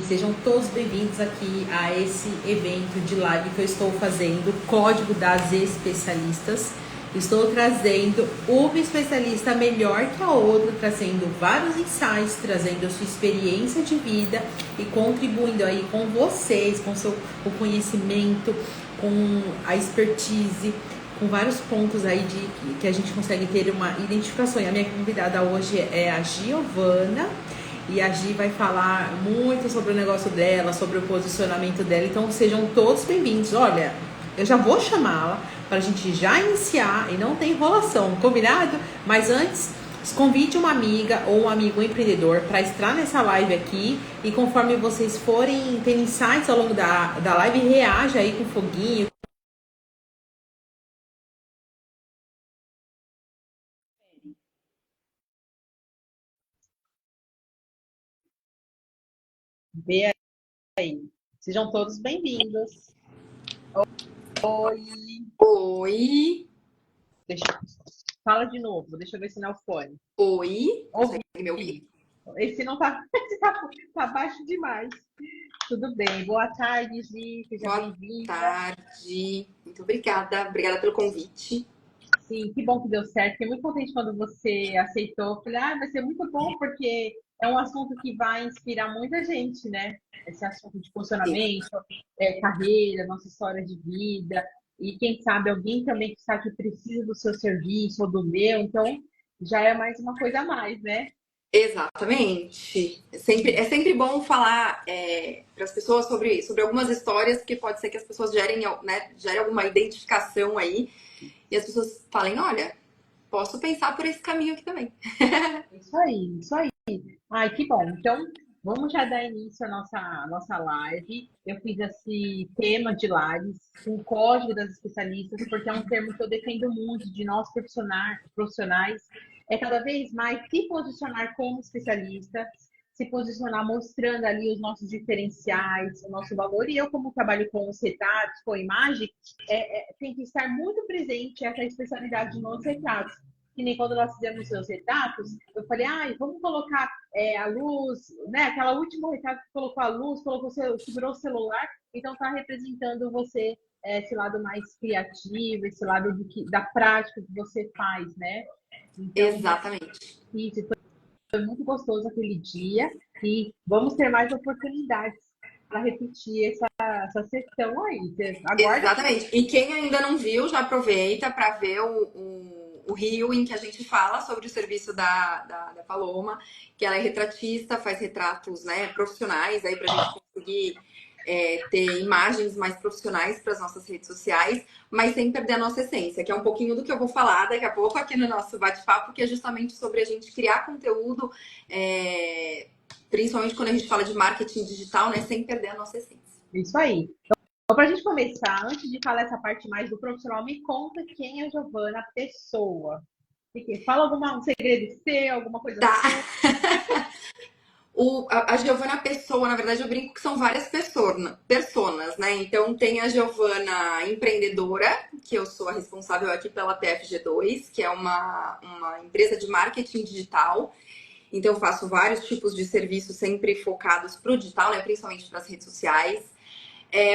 Sejam todos bem-vindos aqui a esse evento de live que eu estou fazendo, Código das Especialistas. Estou trazendo uma especialista melhor que a outra, trazendo vários insights, trazendo a sua experiência de vida e contribuindo aí com vocês, com o conhecimento, com a expertise, com vários pontos aí que a gente consegue ter uma identificação. E a minha convidada hoje é a Giovana. E a Gi vai falar muito sobre o negócio dela, sobre o posicionamento dela. Então sejam todos bem-vindos. Olha, eu já vou chamá-la para a gente já iniciar e não tem enrolação, combinado? Mas antes, convide uma amiga ou um amigo empreendedor para estar nessa live aqui. E conforme vocês forem ter insights ao longo da live, reaja aí com foguinho. Vê aí. Sejam todos bem-vindos. Oi. Oi. Fala de novo, deixa eu ver se não é o fone. Oi. Consegue me ouvir? Esse não tá, tá baixo demais. Tudo bem. Boa tarde, Gi. Seja bem-vinda. Boa tarde. Muito obrigada. Obrigada pelo convite. Sim, que bom que deu certo. Fiquei muito contente quando você aceitou. Falei, vai ser muito bom, porque é um assunto que vai inspirar muita gente, né? Esse assunto de funcionamento, carreira, nossa história de vida. E quem sabe alguém também que sabe que precisa do seu serviço ou do meu. Então, já é mais uma coisa a mais, né? Exatamente. É sempre bom falar para as pessoas sobre algumas histórias, porque pode ser que as pessoas gerem alguma identificação aí e as pessoas falem, olha, posso pensar por esse caminho aqui também. Isso aí, isso aí. Ai, que bom. Então, vamos já dar início à nossa live. Eu fiz esse tema de lives com o código das especialistas, porque é um termo que eu defendo muito de nós profissionais. É cada vez mais se posicionar como especialista, se posicionar mostrando ali os nossos diferenciais, o nosso valor. E eu, como trabalho com os retratos, com imagem, tem que estar muito presente essa especialidade nos retratos. Que nem quando nós fizemos os seus retratos, eu falei, vamos colocar a luz, né? Aquela última retrato que colocou a luz, segurou o celular, então está representando você, esse lado mais criativo, esse lado da prática que você faz, né? Então, Exatamente. Isso foi muito gostoso aquele dia e vamos ter mais oportunidades para repetir essa sessão aí. Aguarda. Exatamente. E quem ainda não viu, já aproveita para ver o Rio em que a gente fala sobre o serviço da Paloma, que ela é retratista, faz retratos, né, profissionais aí para a gente conseguir ter imagens mais profissionais para as nossas redes sociais, mas sem perder a nossa essência, que é um pouquinho do que eu vou falar daqui a pouco aqui no nosso bate-papo, que é justamente sobre a gente criar conteúdo, principalmente quando a gente fala de marketing digital, né, sem perder a nossa essência. Isso aí. Então, para a gente começar, antes de falar essa parte mais do profissional, me conta quem é a Giovana Pessoa. Fala um segredo seu, alguma coisa sua. A Giovana Pessoa, na verdade, eu brinco que são várias personas, né? Então tem a Giovana empreendedora, que eu sou a responsável aqui pela PFG2, que é uma empresa de marketing digital. Então eu faço vários tipos de serviços sempre focados para o digital, né? Principalmente para as redes sociais.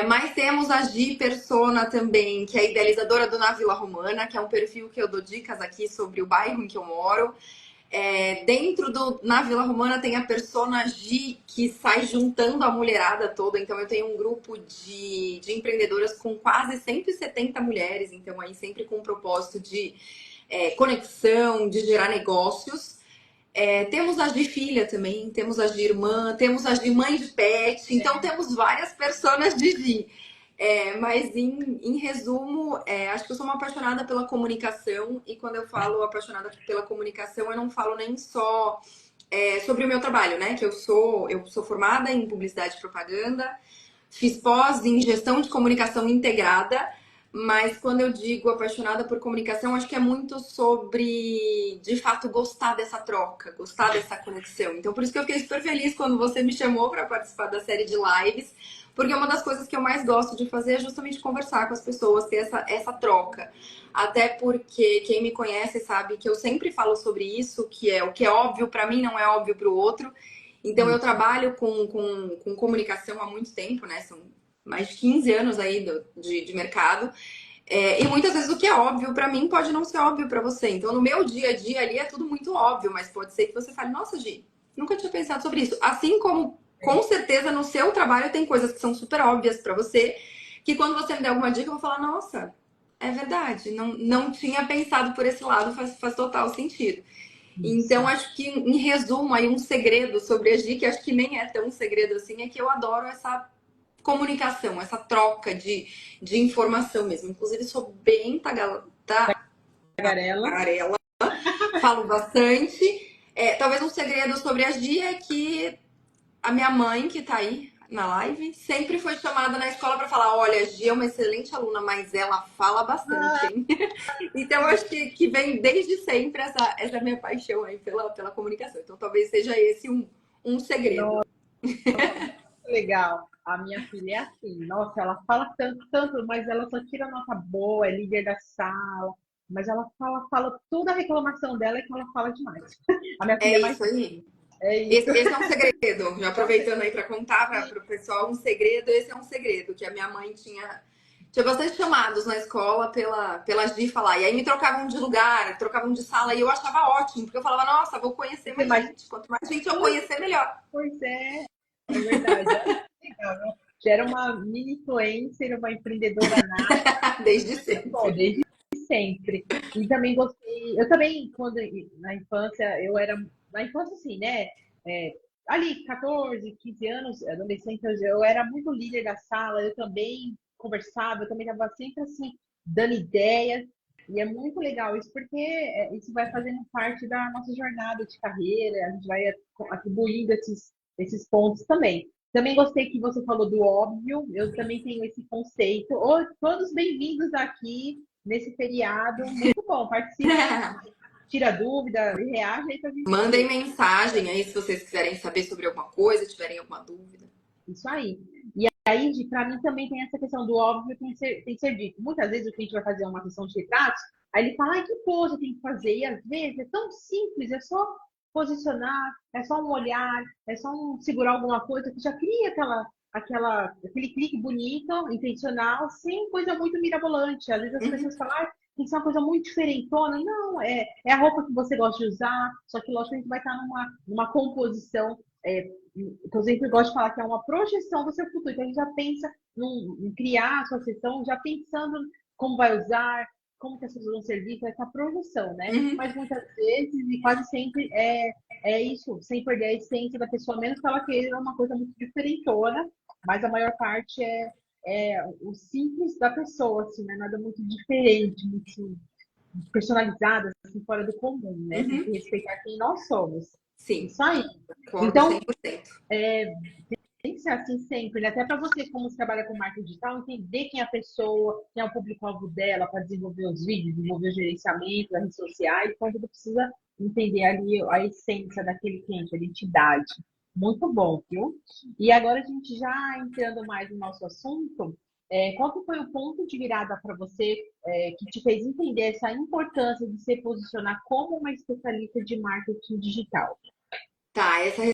Mas temos a Gi Persona também, que é a idealizadora do Na Vila Romana, que é um perfil que eu dou dicas aqui sobre o bairro em que eu moro. Dentro Na Vila Romana tem a Persona Gi, que sai juntando a mulherada toda. Então eu tenho um grupo de empreendedoras com quase 170 mulheres. Então aí sempre com o propósito de conexão, de gerar negócios. Temos a Gi Filha também, temos a Gi Irmã, temos a Gi Mãe de Pet. Então temos várias personas de Gi. Mas em resumo, acho que eu sou uma apaixonada pela comunicação, e quando eu falo apaixonada pela comunicação, eu não falo nem só sobre o meu trabalho, né? Que eu sou formada em publicidade e propaganda, fiz pós em gestão de comunicação integrada, mas quando eu digo apaixonada por comunicação, acho que é muito sobre, de fato, gostar dessa troca, gostar dessa conexão. Então, por isso que eu fiquei super feliz quando você me chamou para participar da série de lives, porque uma das coisas que eu mais gosto de fazer é justamente conversar com as pessoas, ter essa troca. Até porque quem me conhece sabe que eu sempre falo sobre isso, que é o que é óbvio para mim não é óbvio para o outro. Então eu trabalho com comunicação há muito tempo, né? São mais de 15 anos aí de mercado. E muitas vezes o que é óbvio para mim pode não ser óbvio para você. Então, no meu dia a dia ali é tudo muito óbvio, mas pode ser que você fale, nossa, Gi, nunca tinha pensado sobre isso. Assim como, com certeza, no seu trabalho tem coisas que são super óbvias para você, que quando você me der alguma dica, eu vou falar, nossa, é verdade, não tinha pensado por esse lado, faz total sentido. Isso. Então, acho que, em resumo, aí um segredo sobre a Gi, que acho que nem é tão segredo assim, é que eu adoro essa comunicação, essa troca de informação mesmo. Inclusive, sou bem Tagarela. tagarela, falo bastante. Talvez um segredo sobre a Gi é que a minha mãe, que tá aí na live, sempre foi chamada na escola para falar: olha, a Gi é uma excelente aluna, mas ela fala bastante, hein? Então, acho que vem desde sempre essa minha paixão aí pela comunicação. Então, talvez seja esse um segredo. Nossa, legal. A minha filha é assim, nossa, ela fala tanto, tanto, mas ela só tira nota boa, é líder da sala, mas ela fala, toda a reclamação dela é que ela fala demais. A minha filha É é mais. isso aí. É isso. Esse é um segredo. Já aproveitando aí para contar para o pessoal um segredo, esse é um segredo que a minha mãe tinha bastante chamados na escola pela Gi falar. E aí me trocavam de lugar, trocavam de sala, e eu achava ótimo, porque eu falava, nossa, vou conhecer mais Mas, gente. Quanto mais gente eu conhecer, melhor. pois é verdade. Olha que legal, né? Já era uma mini influencer, uma empreendedora nata, Desde bom, sempre. desde sempre. E também gostei. Eu também, quando na infância, eu era. Na infância, assim, né? É, ali, 14, 15 anos, adolescente, eu era muito líder da sala, eu também conversava, eu também estava sempre assim, dando ideias. E é muito legal isso, porque isso vai fazendo parte da nossa jornada de carreira, a gente vai atribuindo esses pontos também. Também gostei que você falou do óbvio, eu também tenho esse conceito. Todos bem-vindos aqui nesse feriado, muito bom, participe, tira dúvida, reage aí pra gente Mandem saber. mensagem aí se vocês quiserem saber sobre alguma coisa, tiverem alguma dúvida. Isso aí. E aí, para mim também tem essa questão do óbvio tem que ser dito. Muitas vezes o cliente vai fazer uma sessão de retratos, aí ele fala, ai, que pose tem que fazer? E às vezes é tão simples, é só posicionar, é só um olhar, é só segurar alguma coisa que já cria aquele clique bonito, intencional, sem coisa muito mirabolante. Às vezes as Uhum. pessoas falam, ah, tem que ser uma coisa muito diferentona. Não, é a roupa que você gosta de usar, só que lógico que a gente vai estar numa composição que eu sempre gosto de falar que é uma projeção do seu futuro. Então, a gente já pensa em criar a sua sessão, já pensando como vai usar, como que as pessoas vão ser vistas, essa projeção, né? Uhum. Mas muitas vezes, e quase sempre, é isso, sem perder a essência da pessoa, menos que ela queira uma coisa muito diferentona, mas a maior parte é o simples da pessoa, assim, não é nada muito diferente, muito personalizado, assim, fora do comum, né? Tem que Uhum. respeitar quem nós somos. Sim, Isso aí. concordo Então, 100%. tem que ser assim sempre, né? Até para você, como você trabalha com marketing digital, entender quem é a pessoa, quem é o público-alvo dela, para desenvolver os vídeos, desenvolver o gerenciamento das redes sociais. Então, você precisa entender ali a essência daquele cliente, a identidade. Muito bom, viu? E agora a gente já entrando mais no nosso assunto, qual que foi o ponto de virada para você que te fez entender essa importância de se posicionar como uma especialista de marketing digital? Tá, essa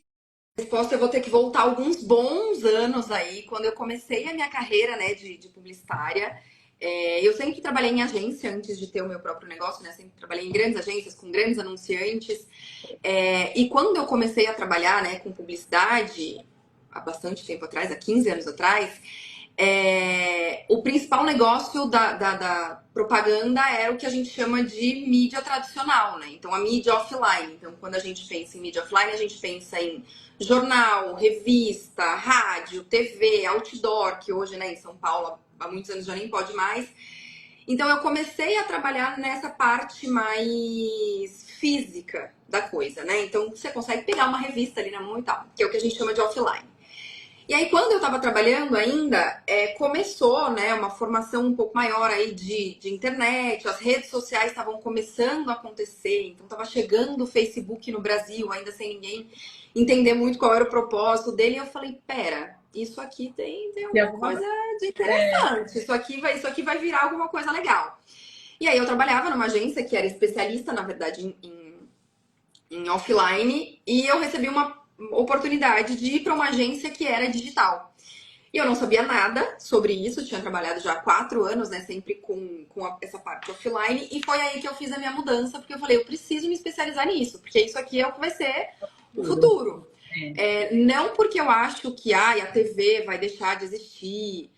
resposta eu vou ter que voltar alguns bons anos aí, quando eu comecei a minha carreira, né, de publicitária. Eu sempre trabalhei em agência antes de ter o meu próprio negócio, né? Sempre trabalhei em grandes agências, com grandes anunciantes. E quando eu comecei a trabalhar, né, com publicidade, há bastante tempo atrás, há 15 anos atrás, o principal negócio da propaganda era o que a gente chama de mídia tradicional, né? Então, a mídia offline. Então, quando a gente pensa em mídia offline, a gente pensa em jornal, revista, rádio, TV, outdoor, que hoje, né, em São Paulo, há muitos anos já nem pode mais. Então, eu comecei a trabalhar nessa parte mais física da coisa, né? Então, você consegue pegar uma revista ali na mão e tal, que é o que a gente chama de offline. E aí, quando eu estava trabalhando ainda, começou, né, uma formação um pouco maior aí de internet, as redes sociais estavam começando a acontecer, então estava chegando o Facebook no Brasil, ainda sem ninguém entender muito qual era o propósito dele, e eu falei, pera, isso aqui tem Tem alguma alguma. coisa de interessante, isso aqui vai virar alguma coisa legal. E aí eu trabalhava numa agência que era especialista, na verdade, em offline, e eu recebi uma oportunidade de ir para uma agência que era digital. E eu não sabia nada sobre isso, tinha trabalhado já há 4 anos, né, sempre com essa parte offline, e foi aí que eu fiz a minha mudança, porque eu falei, eu preciso me especializar nisso, porque isso aqui é o que vai ser o futuro. Não porque eu acho que a TV vai deixar de existir,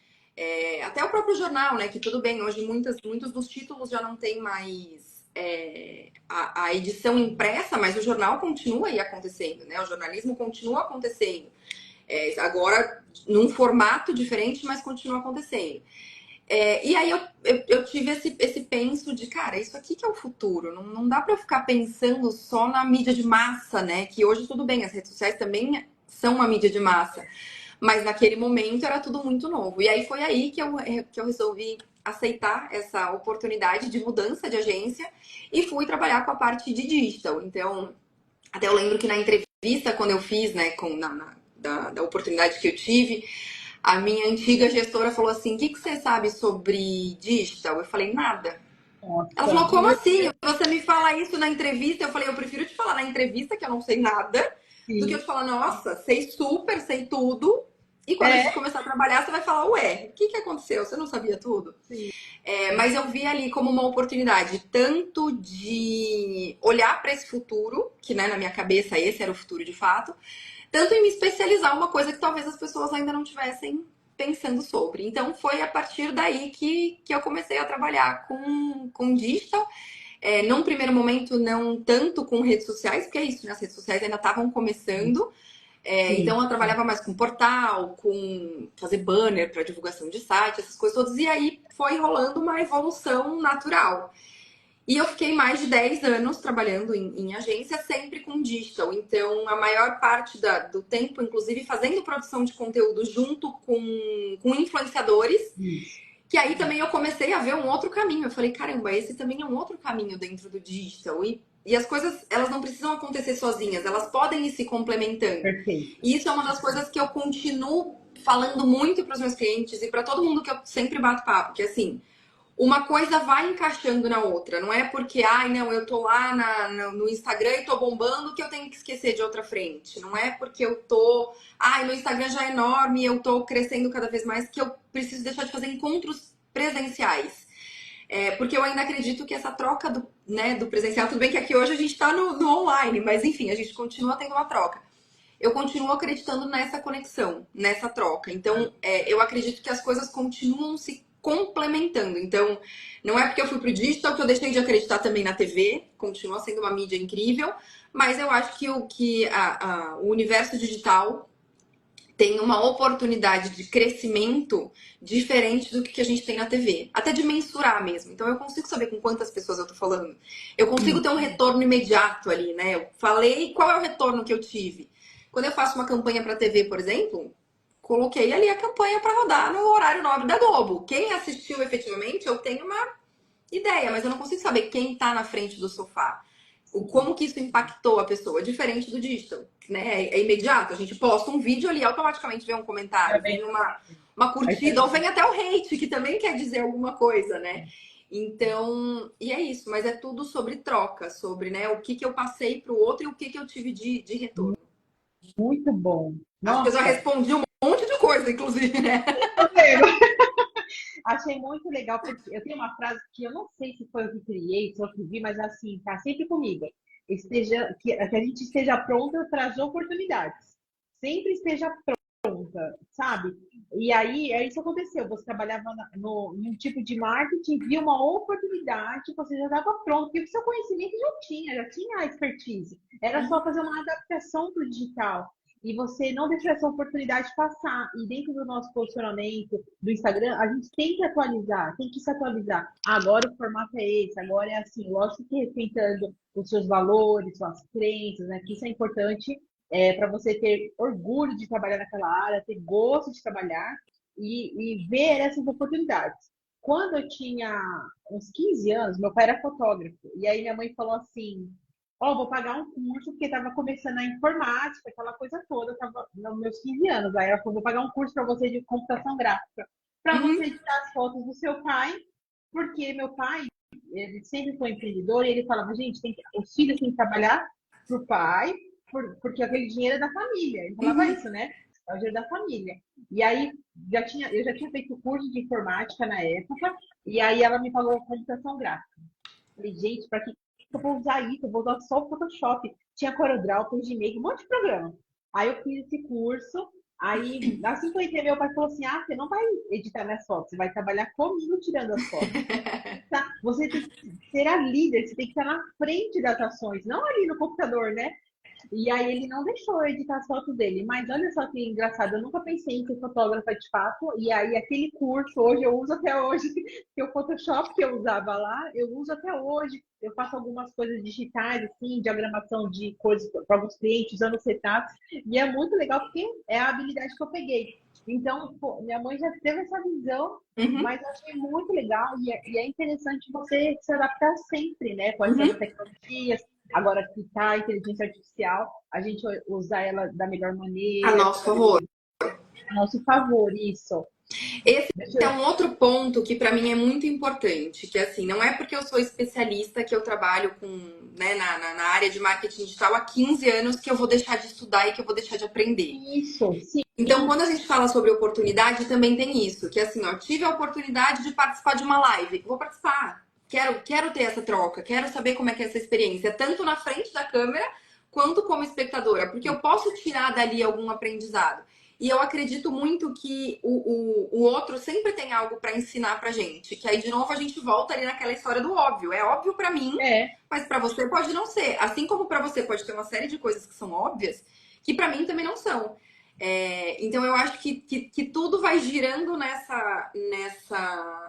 até o próprio jornal, né, que tudo bem, hoje muitos dos títulos já não tem mais a edição impressa, mas o jornal continua aí acontecendo, né, o jornalismo continua acontecendo. Agora num formato diferente, mas continua acontecendo. E aí eu tive esse penso de, cara, isso aqui que é o futuro. Não dá pra eu ficar pensando só na mídia de massa, né? Que hoje tudo bem, as redes sociais também são uma mídia de massa. Mas naquele momento era tudo muito novo. E aí foi aí que eu resolvi aceitar essa oportunidade de mudança de agência e fui trabalhar com a parte de digital. Então, até eu lembro que na entrevista, quando eu fiz, né, da oportunidade que eu tive, a minha antiga gestora falou assim: o que você sabe sobre digital? Eu falei, nada. Ela falou, como assim? Você me fala isso na entrevista? Eu falei, eu prefiro te falar na entrevista que eu não sei nada, do que eu te falar, nossa, sei super, sei tudo. E quando a gente começar a trabalhar, você vai falar, ué, o que aconteceu? Você não sabia tudo? Mas eu vi ali como uma oportunidade, tanto de olhar para esse futuro, que né, na minha cabeça esse era o futuro de fato, tanto em me especializar uma coisa que talvez as pessoas ainda não tivessem pensando sobre. Então foi a partir daí que eu comecei a trabalhar com digital. Num primeiro momento, não tanto com redes sociais, porque é isso, né? As redes sociais ainda estavam começando. Então eu trabalhava mais com portal, com fazer banner para divulgação de site, essas coisas todas. E aí foi rolando uma evolução natural. E eu fiquei mais de 10 anos trabalhando em agência, sempre com digital. Então, a maior parte do tempo, inclusive, fazendo produção de conteúdo junto com influenciadores. Que aí também eu comecei a ver um outro caminho. Eu falei, caramba, esse também é um outro caminho dentro do digital. E as coisas, elas não precisam acontecer sozinhas, elas podem ir se complementando. Perfeito. E isso é uma das coisas que eu continuo falando muito para os meus clientes e para todo mundo que eu sempre bato papo, que assim, uma coisa vai encaixando na outra. Não é porque, não, eu tô lá no Instagram e tô bombando que eu tenho que esquecer de outra frente. Não é porque eu tô, no Instagram já é enorme e eu tô crescendo cada vez mais que eu preciso deixar de fazer encontros presenciais. Porque eu ainda acredito que essa troca do presencial, tudo bem que aqui hoje a gente tá no online, mas enfim, a gente continua tendo uma troca. Eu continuo acreditando nessa conexão, nessa troca. Então, eu acredito que as coisas continuam se complementando. Então, não é porque eu fui pro digital que eu deixei de acreditar também na TV, continua sendo uma mídia incrível, mas eu acho que o universo digital tem uma oportunidade de crescimento diferente do que a gente tem na TV. Até de mensurar mesmo. Então, eu consigo saber com quantas pessoas eu tô falando. Eu consigo ter um retorno imediato ali, né? Eu falei, qual é o retorno que eu tive? Quando eu faço uma campanha para TV, por exemplo, coloquei ali a campanha para rodar no horário nobre da Globo. Quem assistiu efetivamente, eu tenho uma ideia, mas eu não consigo saber quem tá na frente do sofá. Como que isso impactou a pessoa, diferente do digital, né? É imediato, a gente posta um vídeo ali, automaticamente vem um comentário, vem uma curtida, ou vem até o hate, que também quer dizer alguma coisa, né? Então, e é isso, mas é tudo sobre troca, sobre, né, o que eu passei pro outro e o que eu tive de retorno. Muito bom. Acho que eu já respondi um monte de coisa, inclusive, né? Achei muito legal, porque eu tenho uma frase que eu não sei se foi eu que criei, se eu que vi, mas assim, tá sempre comigo. Que a gente esteja pronta para as oportunidades. Sempre esteja pronta, sabe? E aí, isso aconteceu. Você trabalhava num tipo de marketing, viu uma oportunidade, você já estava pronto, porque o seu conhecimento já tinha a expertise. Era só fazer uma adaptação para o digital. E você não deixou essa oportunidade passar. E dentro do nosso posicionamento do Instagram, a gente tem que atualizar, tem que se atualizar. Agora o formato é esse, agora é assim. Lógico que respeitando os seus valores, suas crenças, né? Que isso é importante para você ter orgulho de trabalhar naquela área, ter gosto de trabalhar e ver essas oportunidades. Quando eu tinha uns 15 anos, meu pai era fotógrafo. E aí minha mãe falou assim: vou pagar um curso, porque estava começando a informática, aquela coisa toda, eu estava nos meus 15 anos. Aí ela falou, vou pagar um curso para você de computação gráfica, para você editar as fotos do seu pai, porque meu pai, ele sempre foi empreendedor, e ele falava, gente, os filhos têm que trabalhar pro pai, porque aquele dinheiro é da família. Ele falava isso, né? É o dinheiro da família. E aí, eu já tinha feito curso de informática na época, e aí ela me falou computação gráfica. Falei, gente, para que eu vou usar isso? Eu vou usar só o Photoshop. Tinha CorelDRAW, Gmail, um monte de programa. Aí eu fiz esse curso. Aí, assim que eu entrei, meu pai falou assim: ah, você não vai editar minhas fotos, você vai trabalhar comigo tirando as fotos. Tá? Você tem que ser a líder, você tem que estar na frente das ações, não ali no computador, né? E aí ele não deixou eu editar as fotos dele. Mas olha só que engraçado, eu nunca pensei em ser fotógrafa de fato. E aí aquele curso, hoje eu uso até hoje, que o Photoshop que eu usava lá, eu uso até hoje. Eu faço algumas coisas digitais, assim, diagramação de coisas para alguns clientes, usando setups. E é muito legal porque é a habilidade que eu peguei. Então, pô, minha mãe já teve essa visão, Uhum, mas eu achei muito legal e é interessante você se adaptar sempre, né, com essas uhum. tecnologias. Agora que está a inteligência artificial, a gente usar ela da melhor A maneira, nosso favor. a nosso favor, isso. Esse Deixa é eu... um outro ponto que para mim é muito importante, que assim, não é porque eu sou especialista que eu trabalho com, né, na área de marketing digital há 15 anos que eu vou deixar de estudar e que eu vou deixar de aprender. Isso, sim, Então, quando a gente fala sobre oportunidade, também tem isso, que assim, ó, tive a oportunidade de participar de uma live, vou participar. Quero ter essa troca, quero saber como é que é essa experiência, tanto na frente da câmera quanto como espectadora, porque eu posso tirar dali algum aprendizado. E eu acredito muito que o outro sempre tem algo para ensinar pra gente. Que aí, de novo, a gente volta ali naquela história do óbvio. É óbvio pra mim, é, mas pra você pode não ser. Assim como pra você pode ter uma série de coisas que são óbvias, que pra mim também não são. Então eu acho que tudo vai girando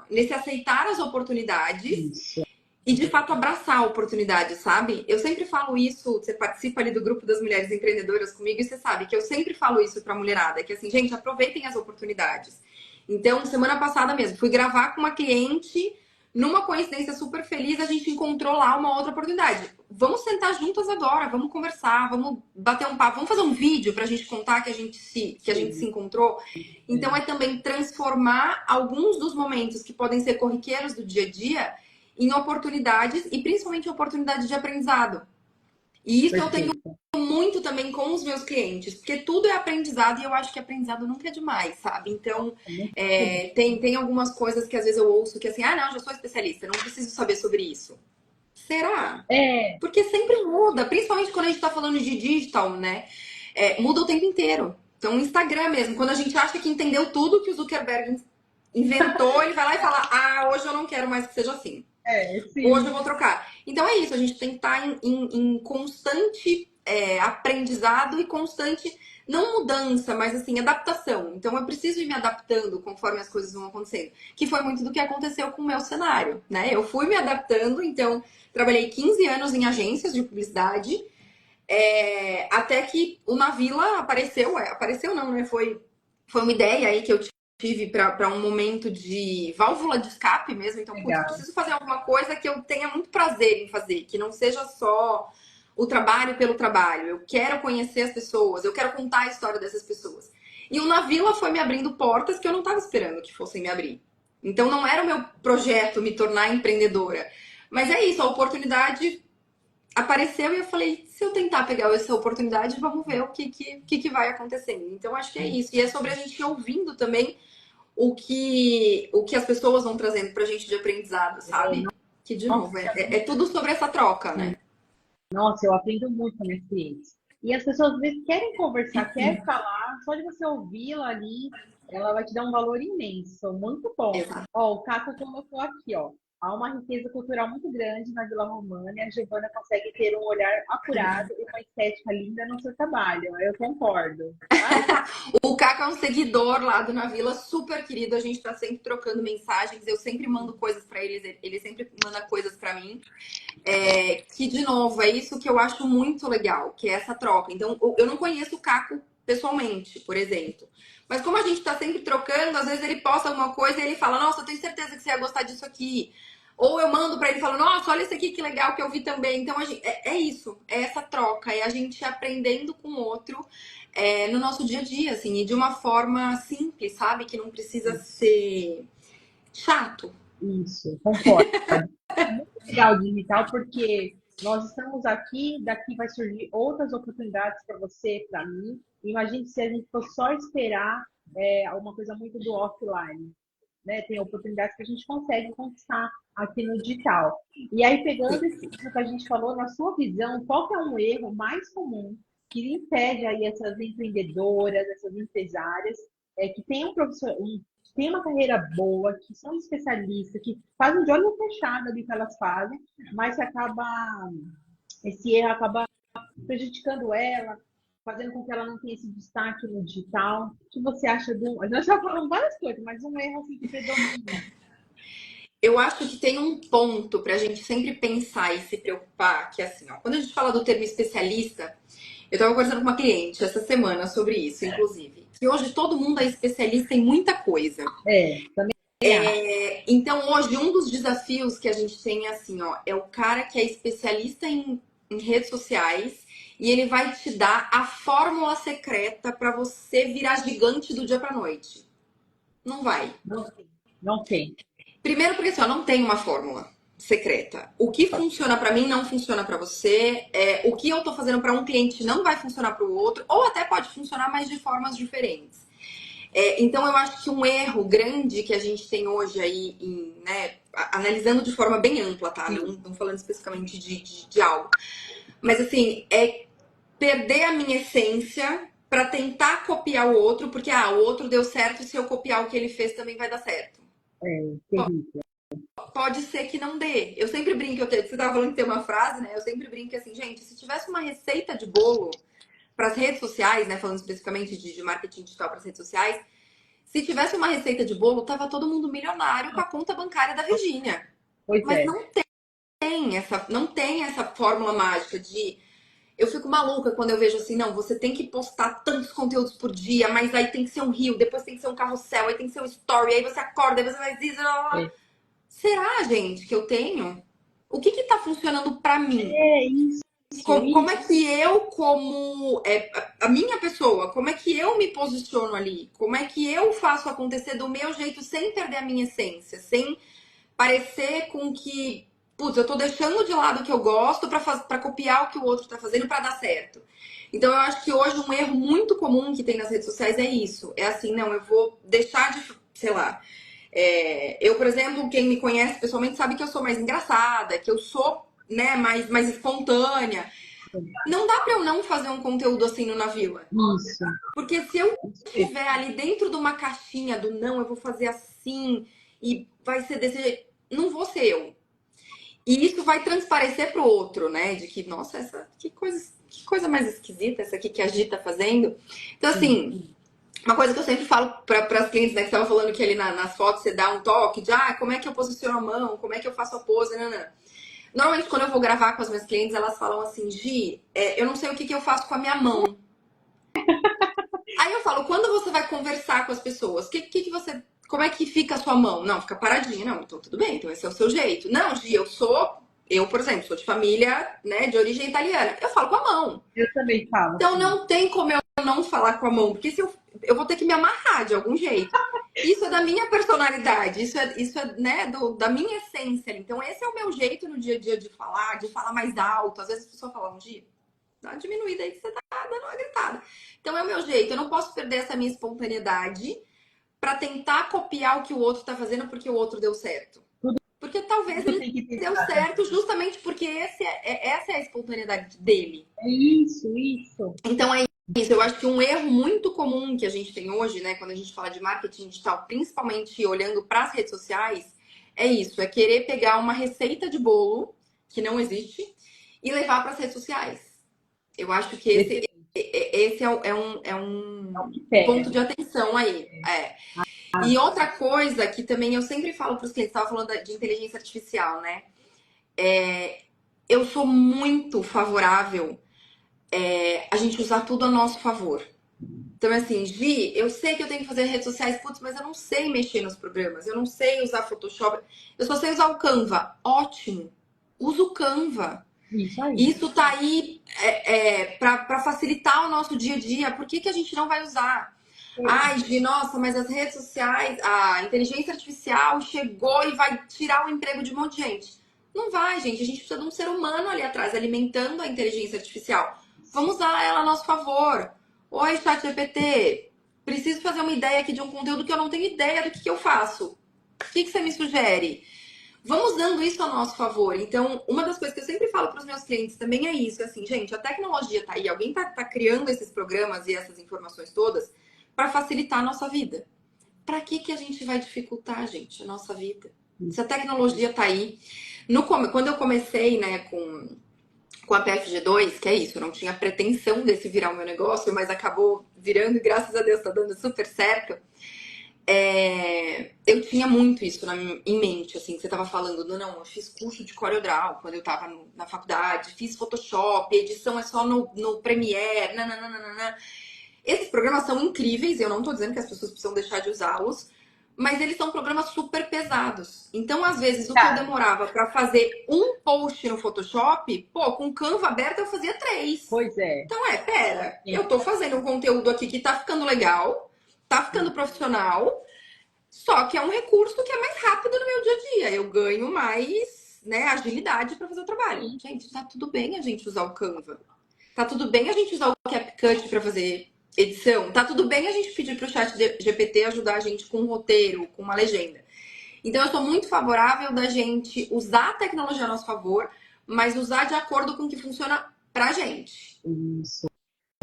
nesse aceitar as oportunidades isso. e de fato abraçar a oportunidade, sabe? Eu sempre falo isso, você participa ali do grupo das mulheres empreendedoras comigo e você sabe que eu sempre falo isso pra mulherada, que assim, gente, aproveitem as oportunidades. Então, semana passada mesmo, fui gravar com uma cliente, numa coincidência super feliz, a gente encontrou lá uma outra oportunidade. Vamos sentar juntas agora, vamos conversar, vamos bater um papo, vamos fazer um vídeo pra gente contar que a gente se encontrou. Então, é também transformar alguns dos momentos que podem ser corriqueiros do dia a dia em oportunidades e principalmente oportunidades de aprendizado. E isso eu tenho Perfeito. muito também com os meus clientes, porque tudo é aprendizado e eu acho que aprendizado nunca é demais, sabe? Então, Muito bom. tem algumas coisas que às vezes eu ouço que assim, ah, não, já sou especialista, não preciso saber sobre isso. Será? É, Porque sempre muda, principalmente quando a gente tá falando de digital, né? Muda o tempo inteiro. Então, o Instagram mesmo, quando a gente acha que entendeu tudo que o Zuckerberg inventou, ele vai lá e fala, ah, hoje eu não quero mais que seja assim. Hoje eu sim. vou trocar. Então é isso, a gente tem que estar em constante aprendizado e constante, não mudança, mas assim, adaptação. Então eu preciso ir me adaptando conforme as coisas vão acontecendo. Que foi muito do que aconteceu com o meu cenário, né? Eu fui me adaptando, então trabalhei 15 anos em agências de publicidade, até que o Navila apareceu, apareceu não, né? Foi uma ideia aí que eu tive para um momento de válvula de escape mesmo. Então, putz, Legal. preciso fazer alguma coisa que eu tenha muito prazer em fazer, que não seja só o trabalho pelo trabalho. Eu quero conhecer as pessoas, eu quero contar a história dessas pessoas. E o Navila foi me abrindo portas que eu não estava esperando que fossem me abrir. Então, não era o meu projeto me tornar empreendedora. Mas é isso, a oportunidade apareceu e eu falei, se eu tentar pegar essa oportunidade, vamos ver o que vai acontecendo. Então, acho que é isso. E é sobre a gente ir ouvindo também o que as pessoas vão trazendo pra gente de aprendizado, sabe? Que, de novo, Nossa, é tudo sobre essa troca, né? nossa, eu aprendo muito com minhas clientes. E as pessoas às vezes querem conversar, querem falar, só de você ouvi-la ali, ela vai te dar um valor imenso, muito bom. Exato. Ó, o Caco colocou aqui, ó. Há uma riqueza cultural muito grande na Vila Romana e a Giovana consegue ter um olhar apurado e uma estética linda no seu trabalho. Eu concordo. Ah, O Caco é um seguidor lá do Navila, super querido. A gente tá sempre trocando mensagens. Eu sempre mando coisas pra eles, ele sempre manda coisas pra mim. Que, de novo, é isso que eu acho muito legal, que é essa troca. Então, eu não conheço o Caco pessoalmente, por exemplo. Mas como a gente tá sempre trocando, às vezes ele posta alguma coisa e ele fala, nossa, eu tenho certeza que você ia gostar disso aqui. Ou eu mando pra ele e falo, nossa, olha isso aqui que legal que eu vi também. Então, é isso, é essa troca, é a gente aprendendo com o outro no nosso dia a dia, assim, e de uma forma simples, sabe? Que não precisa ser chato. isso, concordo. Muito legal digital porque nós estamos aqui, daqui vai surgir outras oportunidades para você, para mim. Imagine se a gente for só esperar uma coisa muito do offline, né? Tem oportunidades que a gente consegue conquistar aqui no digital. E aí, pegando isso que a gente falou, na sua visão, qual que é um erro mais comum que impede aí essas empreendedoras, essas empresárias, que têm têm uma carreira boa, que são especialistas, que fazem de olho fechado ali que elas fazem, mas que esse erro acaba prejudicando ela, fazendo com que ela não tenha esse destaque no digital. O que você acha do... Nós já falamos várias coisas, mas um erro assim que predomina. Eu acho que tem um ponto para a gente sempre pensar e se preocupar, que é assim, ó, quando a gente fala do termo especialista, eu estava conversando com uma cliente essa semana sobre isso, inclusive, que hoje todo mundo é especialista em muita coisa. Também Então, hoje, um dos desafios que a gente tem é assim, ó, é o cara que é especialista em redes sociais e ele vai te dar a fórmula secreta para você virar gigante do dia para noite. Não vai. não tem. Primeiro porque assim, ó, não tem uma fórmula secreta. O que funciona para mim não funciona para você. O que eu tô fazendo para um cliente não vai funcionar para o outro, ou até pode funcionar, mas de formas diferentes. Então eu acho que um erro grande que a gente tem hoje aí, né, analisando de forma bem ampla, tá? Não falando especificamente de algo. Mas assim, é perder a minha essência para tentar copiar o outro, porque o outro deu certo, se eu copiar o que ele fez também vai dar certo. Terrível. Pode ser que não dê. Eu sempre brinco, você estava falando que tem uma frase, né? Eu sempre brinco assim, gente, se tivesse uma receita de bolo para as redes sociais, né? Falando especificamente de marketing digital para as redes sociais, se tivesse uma receita de bolo, tava todo mundo milionário com a conta bancária da Virgínia. Mas não tem essa fórmula mágica de... Eu fico maluca quando eu vejo assim, não, você tem que postar tantos conteúdos por dia, mas aí tem que ser um reel, depois tem que ser um carrossel, aí tem que ser um story, aí você acorda, aí você faz isso... Será, gente, que eu tenho? O que tá funcionando pra mim? Isso. Como é que eu, como a minha pessoa, como é que eu me posiciono ali? Como é que eu faço acontecer do meu jeito sem perder a minha essência? Sem parecer com que, putz, eu tô deixando de lado o que eu gosto pra copiar o que o outro tá fazendo pra dar certo. Então eu acho que hoje um erro muito comum que tem nas redes sociais é isso. É assim, não, eu vou deixar de, sei lá... eu, por exemplo, quem me conhece pessoalmente sabe que eu sou mais engraçada, que eu sou, né, mais espontânea. Não dá pra eu não fazer um conteúdo assim no Na Vila. Isso. Porque se eu estiver ali dentro de uma caixinha do não, eu vou fazer assim e vai ser desse jeito, não vou ser eu. E isso vai transparecer pro outro, né? De que, nossa, que coisa mais esquisita essa aqui que a Gi tá fazendo. Então, assim... Uma coisa que eu sempre falo para as clientes, né, que estavam falando que ali nas fotos você dá um toque de como é que eu posiciono a mão, como é que eu faço a pose, nanã. Normalmente, quando eu vou gravar com as minhas clientes, elas falam assim, Gi, eu não sei o que eu faço com a minha mão. Aí eu falo, quando você vai conversar com as pessoas, como é que fica a sua mão? Não, fica paradinha. Não, então tudo bem, então esse é o seu jeito. Não, Gi, eu, por exemplo, sou de família, né, de origem italiana. Eu falo com a mão. Eu também falo. Então não tem como eu não falar com a mão, porque se eu vou ter que me amarrar de algum jeito. Isso é da minha personalidade, isso é né, da minha essência. Então esse é o meu jeito no dia a dia de falar mais alto. Às vezes a pessoa fala, Gi, dá uma diminuída aí que você tá dando uma gritada. Então é o meu jeito, eu não posso perder essa minha espontaneidade pra tentar copiar o que o outro tá fazendo porque o outro deu certo. Porque talvez ele deu certo justamente porque essa é a espontaneidade dele. É isso. Então é isso. Eu acho que um erro muito comum que a gente tem hoje, né, quando a gente fala de marketing digital, principalmente olhando para as redes sociais, é isso, é querer pegar uma receita de bolo que não existe e levar para as redes sociais. Eu acho que esse é um ponto de atenção aí. E outra coisa que também eu sempre falo para os clientes, estava falando de inteligência artificial, né? Eu sou muito favorável a gente usar tudo a nosso favor. Então, assim, Gi, eu sei que eu tenho que fazer redes sociais, putz, mas eu não sei mexer nos programas, eu não sei usar Photoshop, eu só sei usar o Canva. Ótimo, usa o Canva. Isso aí. Isso tá aí para facilitar o nosso dia a dia. Por que a gente não vai usar? Ai, Gi, nossa, mas as redes sociais, a inteligência artificial chegou e vai tirar o emprego de um monte de gente. Não vai, gente. A gente precisa de um ser humano ali atrás, alimentando a inteligência artificial. Vamos usar ela a nosso favor. Oi, ChatGPT. Preciso fazer uma ideia aqui de um conteúdo que eu não tenho ideia do que eu faço. O que você me sugere? Vamos dando isso a nosso favor. Então, uma das coisas que eu sempre falo para os meus clientes também é isso. Assim, gente, a tecnologia tá aí. Alguém tá criando esses programas e essas informações todas para facilitar a nossa vida. Para que a gente vai dificultar, gente, a nossa vida? Se a tecnologia tá aí. Quando eu comecei, né, com a PFG2, que é isso, eu não tinha pretensão desse virar o meu negócio, mas acabou virando e graças a Deus tá dando super certo. Eu tinha muito isso em mente, assim, você tava falando, não, eu fiz curso de CorelDRAW quando eu tava na faculdade, fiz Photoshop, edição é só no Premiere, nananana. Esses programas são incríveis, eu não tô dizendo que as pessoas precisam deixar de usá-los, mas eles são programas super pesados. Então, às vezes, o que eu demorava pra fazer um post no Photoshop, pô, com o Canva aberto eu fazia 3. Pois é. Então, pera, eu tô fazendo um conteúdo aqui que tá ficando legal, tá ficando profissional, só que é um recurso que é mais rápido no meu dia a dia. Eu ganho mais, né, agilidade pra fazer o trabalho. Gente, tá tudo bem a gente usar o Canva. Tá tudo bem a gente usar o CapCut pra fazer edição. Tá tudo bem a gente pedir pro chat GPT ajudar a gente com um roteiro, com uma legenda. Então, eu sou muito favorável da gente usar a tecnologia a nosso favor, mas usar de acordo com o que funciona pra gente. Isso,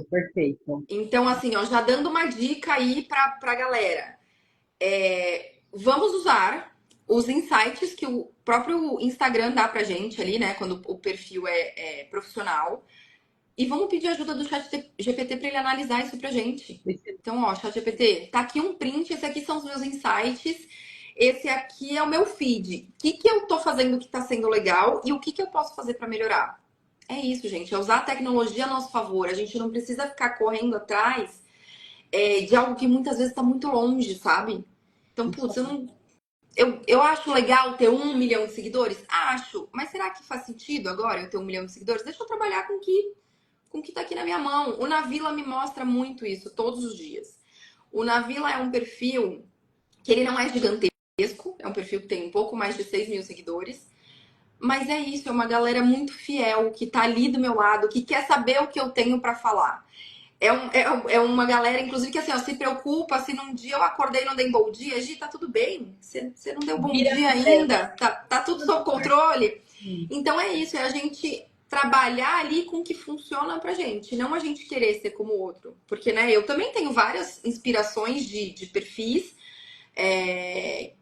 perfeito. Então, assim, ó, já dando uma dica aí pra galera. Vamos usar os insights que o próprio Instagram dá pra gente ali, né? Quando o perfil é profissional. E vamos pedir ajuda do chat GPT para ele analisar isso pra gente. Então, ó, chat GPT, tá aqui um print, esse aqui são os meus insights, esse aqui é o meu feed. O que eu tô fazendo que tá sendo legal e o que eu posso fazer para melhorar? É isso, gente, é usar a tecnologia a nosso favor. A gente não precisa ficar correndo atrás de algo que muitas vezes tá muito longe, sabe? Então, putz, eu acho legal ter 1 milhão de seguidores? Acho. Mas será que faz sentido agora eu ter 1 milhão de seguidores? Deixa eu trabalhar com o que tá aqui na minha mão. O Navila me mostra muito isso todos os dias. O Navila é um perfil que ele não é gigantesco, é um perfil que tem um pouco mais de 6 mil seguidores, mas é isso, é uma galera muito fiel, que tá ali do meu lado, que quer saber o que eu tenho para falar. É uma galera, inclusive, que assim, ó, se preocupa se num dia eu acordei e não dei bom dia. Gi, tá tudo bem. Você não deu bom dia ainda? Tá tudo sob controle? Então é isso, é a gente trabalhar ali com o que funciona pra gente, não a gente querer ser como o outro. Porque, né, eu também tenho várias inspirações de perfis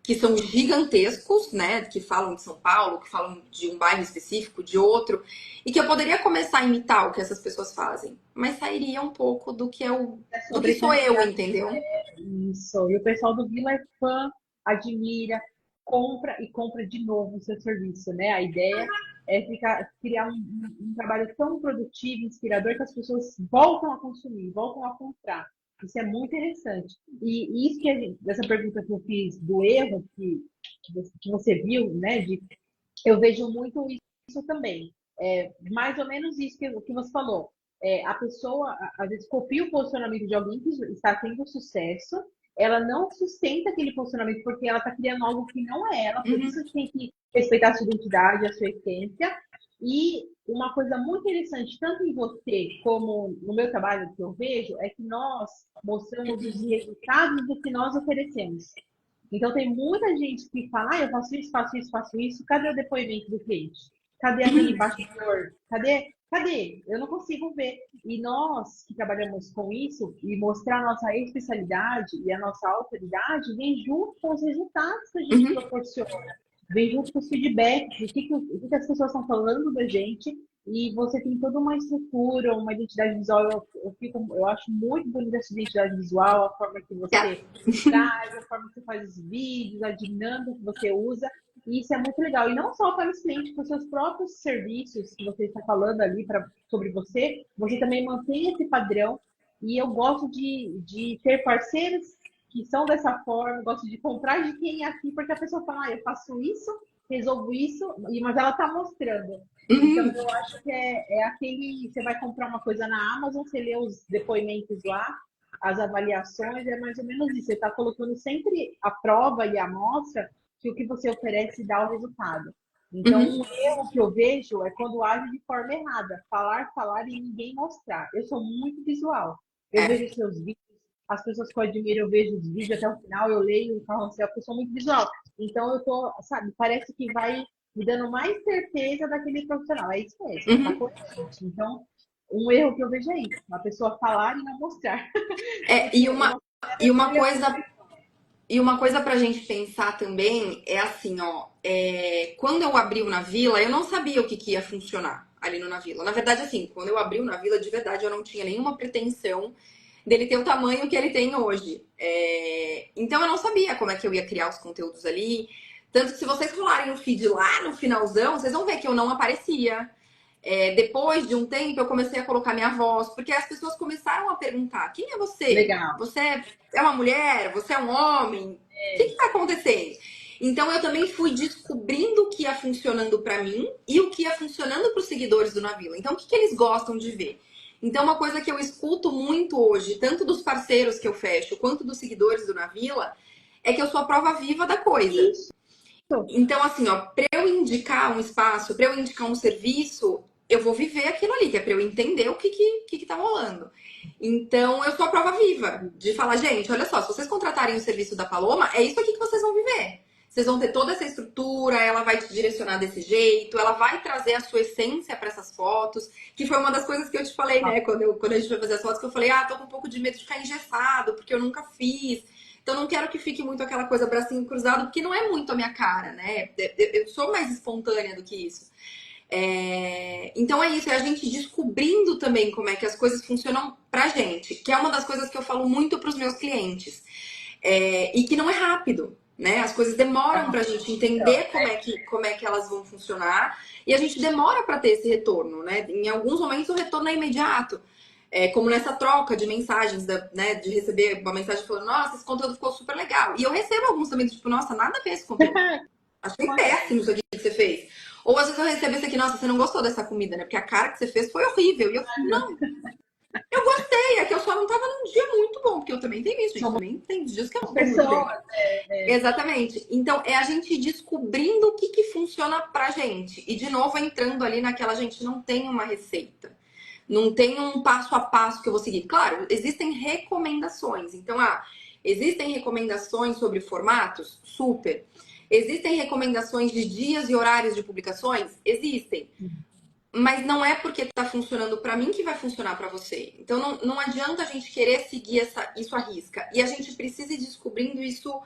que são gigantescos, né? Que falam de São Paulo, que falam de um bairro específico, de outro, e que eu poderia começar a imitar o que essas pessoas fazem, mas sairia um pouco do que do que sou eu, entendeu? Isso. E o pessoal do Vila é fã, admira, compra e compra de novo o seu serviço, né? A ideia é criar um trabalho tão produtivo, inspirador, que as pessoas voltam a consumir, voltam a comprar. Isso é muito interessante. E isso dessa pergunta que eu fiz do erro que você viu, né? Eu vejo muito isso também. Mais ou menos isso que você falou. A pessoa, às vezes, copia o posicionamento de alguém que está tendo sucesso, ela não sustenta aquele posicionamento porque ela está criando algo que não é ela, por isso tem que respeitar a sua identidade, a sua essência. E uma coisa muito interessante, tanto em você como no meu trabalho que eu vejo, é que nós mostramos os resultados do que nós oferecemos. Então, tem muita gente que fala, eu faço isso, faço isso, faço isso. Cadê o depoimento do cliente? Cadê aquele bastidor? Cadê? Eu não consigo ver. E nós que trabalhamos com isso e mostrar a nossa especialidade e a nossa autoridade vem junto com os resultados que a gente proporciona. Vem junto com os feedbacks, o que as pessoas estão falando da gente. E você tem toda uma estrutura, uma identidade visual. Eu acho muito bonita essa identidade visual, a forma que você traz, a forma que você faz os vídeos, a dinâmica que você usa. E isso é muito legal. E não só para os clientes, para os seus próprios serviços que você está falando ali sobre você também mantém esse padrão. E eu gosto de ter parceiros que são dessa forma, gosto de comprar de quem é aqui, porque a pessoa fala, eu faço isso, resolvo isso, mas ela está mostrando. Então, eu acho que aquele... Você vai comprar uma coisa na Amazon, você lê os depoimentos lá, as avaliações, é mais ou menos isso. Você está colocando sempre a prova e a amostra que o que você oferece dá o resultado. Então, Uhum. um erro que eu vejo é quando age de forma errada. Falar, falar e ninguém mostrar. Eu sou muito visual. Eu É. vejo seus vídeos, as pessoas que eu admiro, eu vejo os vídeos até o final, eu leio o carrossel, porque eu sou muito visual. Então, eu tô, sabe, parece que vai me dando mais certeza daquele profissional. É isso mesmo, tá Uhum. coerente. Então, um erro que eu vejo é isso, uma pessoa falar e não mostrar. É, Porque uma e uma coisa coisa E uma coisa pra gente pensar também é assim, ó, quando eu abri o Navila, eu não sabia o que ia funcionar ali no Navila. Na verdade, assim, quando eu abri o Navila, de verdade, eu não tinha nenhuma pretensão dele ter o tamanho que ele tem hoje. Então eu não sabia como é que eu ia criar os conteúdos ali. Tanto que se vocês rolarem o feed lá no finalzão, vocês vão ver que eu não aparecia. Depois de um tempo, eu comecei a colocar minha voz, porque as pessoas começaram a perguntar: quem é você? legal. Você é uma mulher? Você é um homem? O que está acontecendo? Então, eu também fui descobrindo o que ia funcionando para mim e o que ia funcionando para os seguidores do Navila. Então, o que eles gostam de ver? Então, uma coisa que eu escuto muito hoje, tanto dos parceiros que eu fecho, quanto dos seguidores do Navila, é que eu sou a prova viva da coisa. Isso. Então, assim, ó, para eu indicar um espaço, para eu indicar um serviço, eu vou viver aquilo ali, que é para eu entender o que tá rolando. Então, eu sou a prova viva de falar, gente, olha só, se vocês contratarem o serviço da Paloma, é isso aqui que vocês vão viver. Vocês vão ter toda essa estrutura, ela vai te direcionar desse jeito, ela vai trazer a sua essência para essas fotos, que foi uma das coisas que eu te falei, né, quando a gente foi fazer as fotos, que eu falei, tô com um pouco de medo de ficar engessado, porque eu nunca fiz. Então, não quero que fique muito aquela coisa bracinho cruzado, porque não é muito a minha cara, né? Eu sou mais espontânea do que isso. Então é isso, é a gente descobrindo também como é que as coisas funcionam pra gente, que é uma das coisas que eu falo muito pros meus clientes. E que não é rápido, né? As coisas demoram pra gente entender como é que elas vão funcionar e a gente demora para ter esse retorno, né? Em alguns momentos o retorno é imediato. Como nessa troca de mensagens, né, de receber uma mensagem falando, nossa, esse conteúdo ficou super legal. E eu recebo alguns também, tipo, nossa, nada a ver esse conteúdo. Achei péssimo isso aqui que você fez. Ou às vezes eu recebo esse aqui, nossa, você não gostou dessa comida, né? Porque a cara que você fez foi horrível. E eu, não, eu gostei, é que eu só não tava num dia muito bom, porque eu também tenho isso, gente. Somos Também tem dias que eu não tô muito bem. pessoas. Exatamente. Então, é a gente descobrindo o que funciona pra gente. E, de novo, entrando ali naquela, gente não tem uma receita. Não tem um passo a passo que eu vou seguir. Claro, existem recomendações. Então, existem recomendações sobre formatos? Super. Existem recomendações de dias e horários de publicações? Existem. Mas não é porque está funcionando para mim que vai funcionar para você. Então não adianta a gente querer seguir isso à risca. E a gente precisa ir descobrindo isso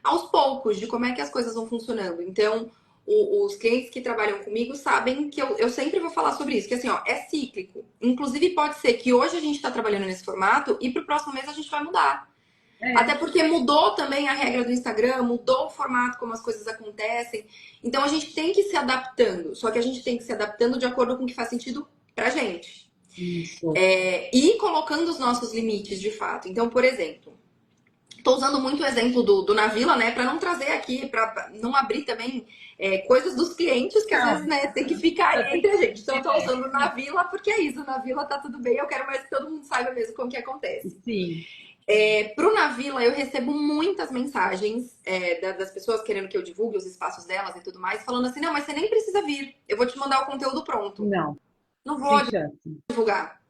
aos poucos, de como é que as coisas vão funcionando. Então, os clientes que trabalham comigo sabem que eu sempre vou falar sobre isso, que assim, ó, é cíclico. Inclusive, pode ser que hoje a gente está trabalhando nesse formato e para o próximo mês a gente vai mudar. Até porque mudou também a regra do Instagram, mudou o formato como as coisas acontecem. Então a gente tem que ir se adaptando. Só que a gente tem que se adaptando de acordo com o que faz sentido pra gente. Isso. E colocando os nossos limites de fato. Então, por exemplo, tô usando muito o exemplo do Navila, né? Pra não trazer aqui, pra não abrir também coisas dos clientes que às vezes, né, tem que ficar aí entre a gente. Então eu tô usando o Navila porque é isso. O Navila tá tudo bem. Eu quero mais que todo mundo saiba mesmo como que acontece. Sim. Pro Navila, eu recebo muitas mensagens das pessoas querendo que eu divulgue os espaços delas e tudo mais, falando assim, não, mas você nem precisa vir, eu vou te mandar o conteúdo pronto. Não. Não vou Sem chance. divulgar.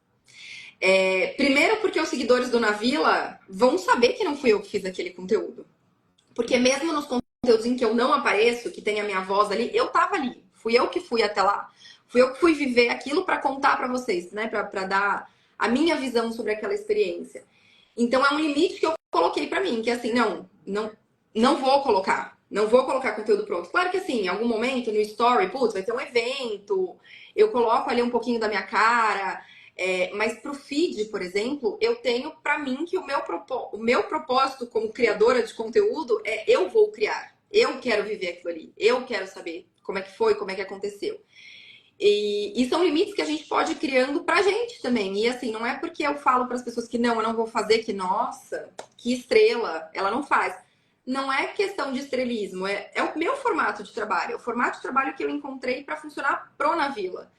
Primeiro porque os seguidores do Navila vão saber que não fui eu que fiz aquele conteúdo. Porque mesmo nos conteúdos em que eu não apareço, que tem a minha voz ali, eu tava ali. Fui eu que fui até lá. Fui eu que fui viver aquilo para contar para vocês, né? Para dar a minha visão sobre aquela experiência. Então é um limite que eu coloquei pra mim, que é assim, não vou colocar. Não vou colocar conteúdo pronto. Claro que assim, em algum momento no story, putz, vai ter um evento, eu coloco ali um pouquinho da minha cara. Mas pro feed, por exemplo, eu tenho pra mim que o meu propósito como criadora de conteúdo é eu vou criar. Eu quero viver aquilo ali. Eu quero saber como é que foi, como é que aconteceu. E são limites que a gente pode ir criando pra gente também. E assim, não é porque eu falo para as pessoas que não, eu não vou fazer, que nossa, que estrela, ela não faz. Não é questão de estrelismo, é o meu formato de trabalho, é o formato de trabalho que eu encontrei para funcionar pro Navila.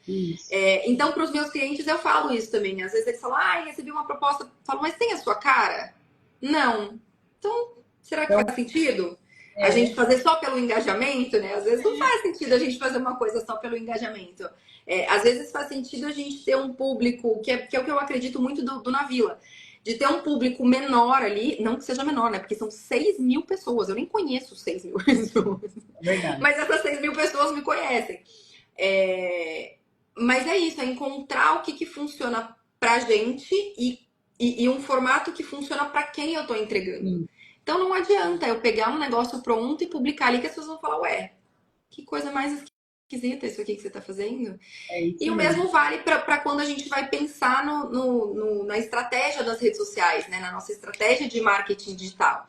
Então, para os meus clientes, eu falo isso também. Às vezes eles falam, recebi uma proposta, eu falo, mas tem a sua cara? Não. Então, será que Então, faz sentido? A gente fazer só pelo engajamento, né? Às vezes não faz sentido a gente fazer uma coisa só pelo engajamento. Às vezes faz sentido a gente ter um público, que é o que eu acredito muito do Na Vila, de ter um público menor ali, não que seja menor, né? Porque são 6.000 pessoas, eu nem conheço 6.000 pessoas. Verdade. Mas essas 6.000 pessoas me conhecem. Mas é isso, é encontrar o que funciona pra gente e um formato que funciona pra quem eu tô entregando. Então não adianta eu pegar um negócio pronto e publicar ali que as pessoas vão falar, ué, que coisa mais esquisita isso aqui que você tá fazendo. Isso E o mesmo vale para quando a gente vai pensar na estratégia das redes sociais, né? Na nossa estratégia de marketing digital.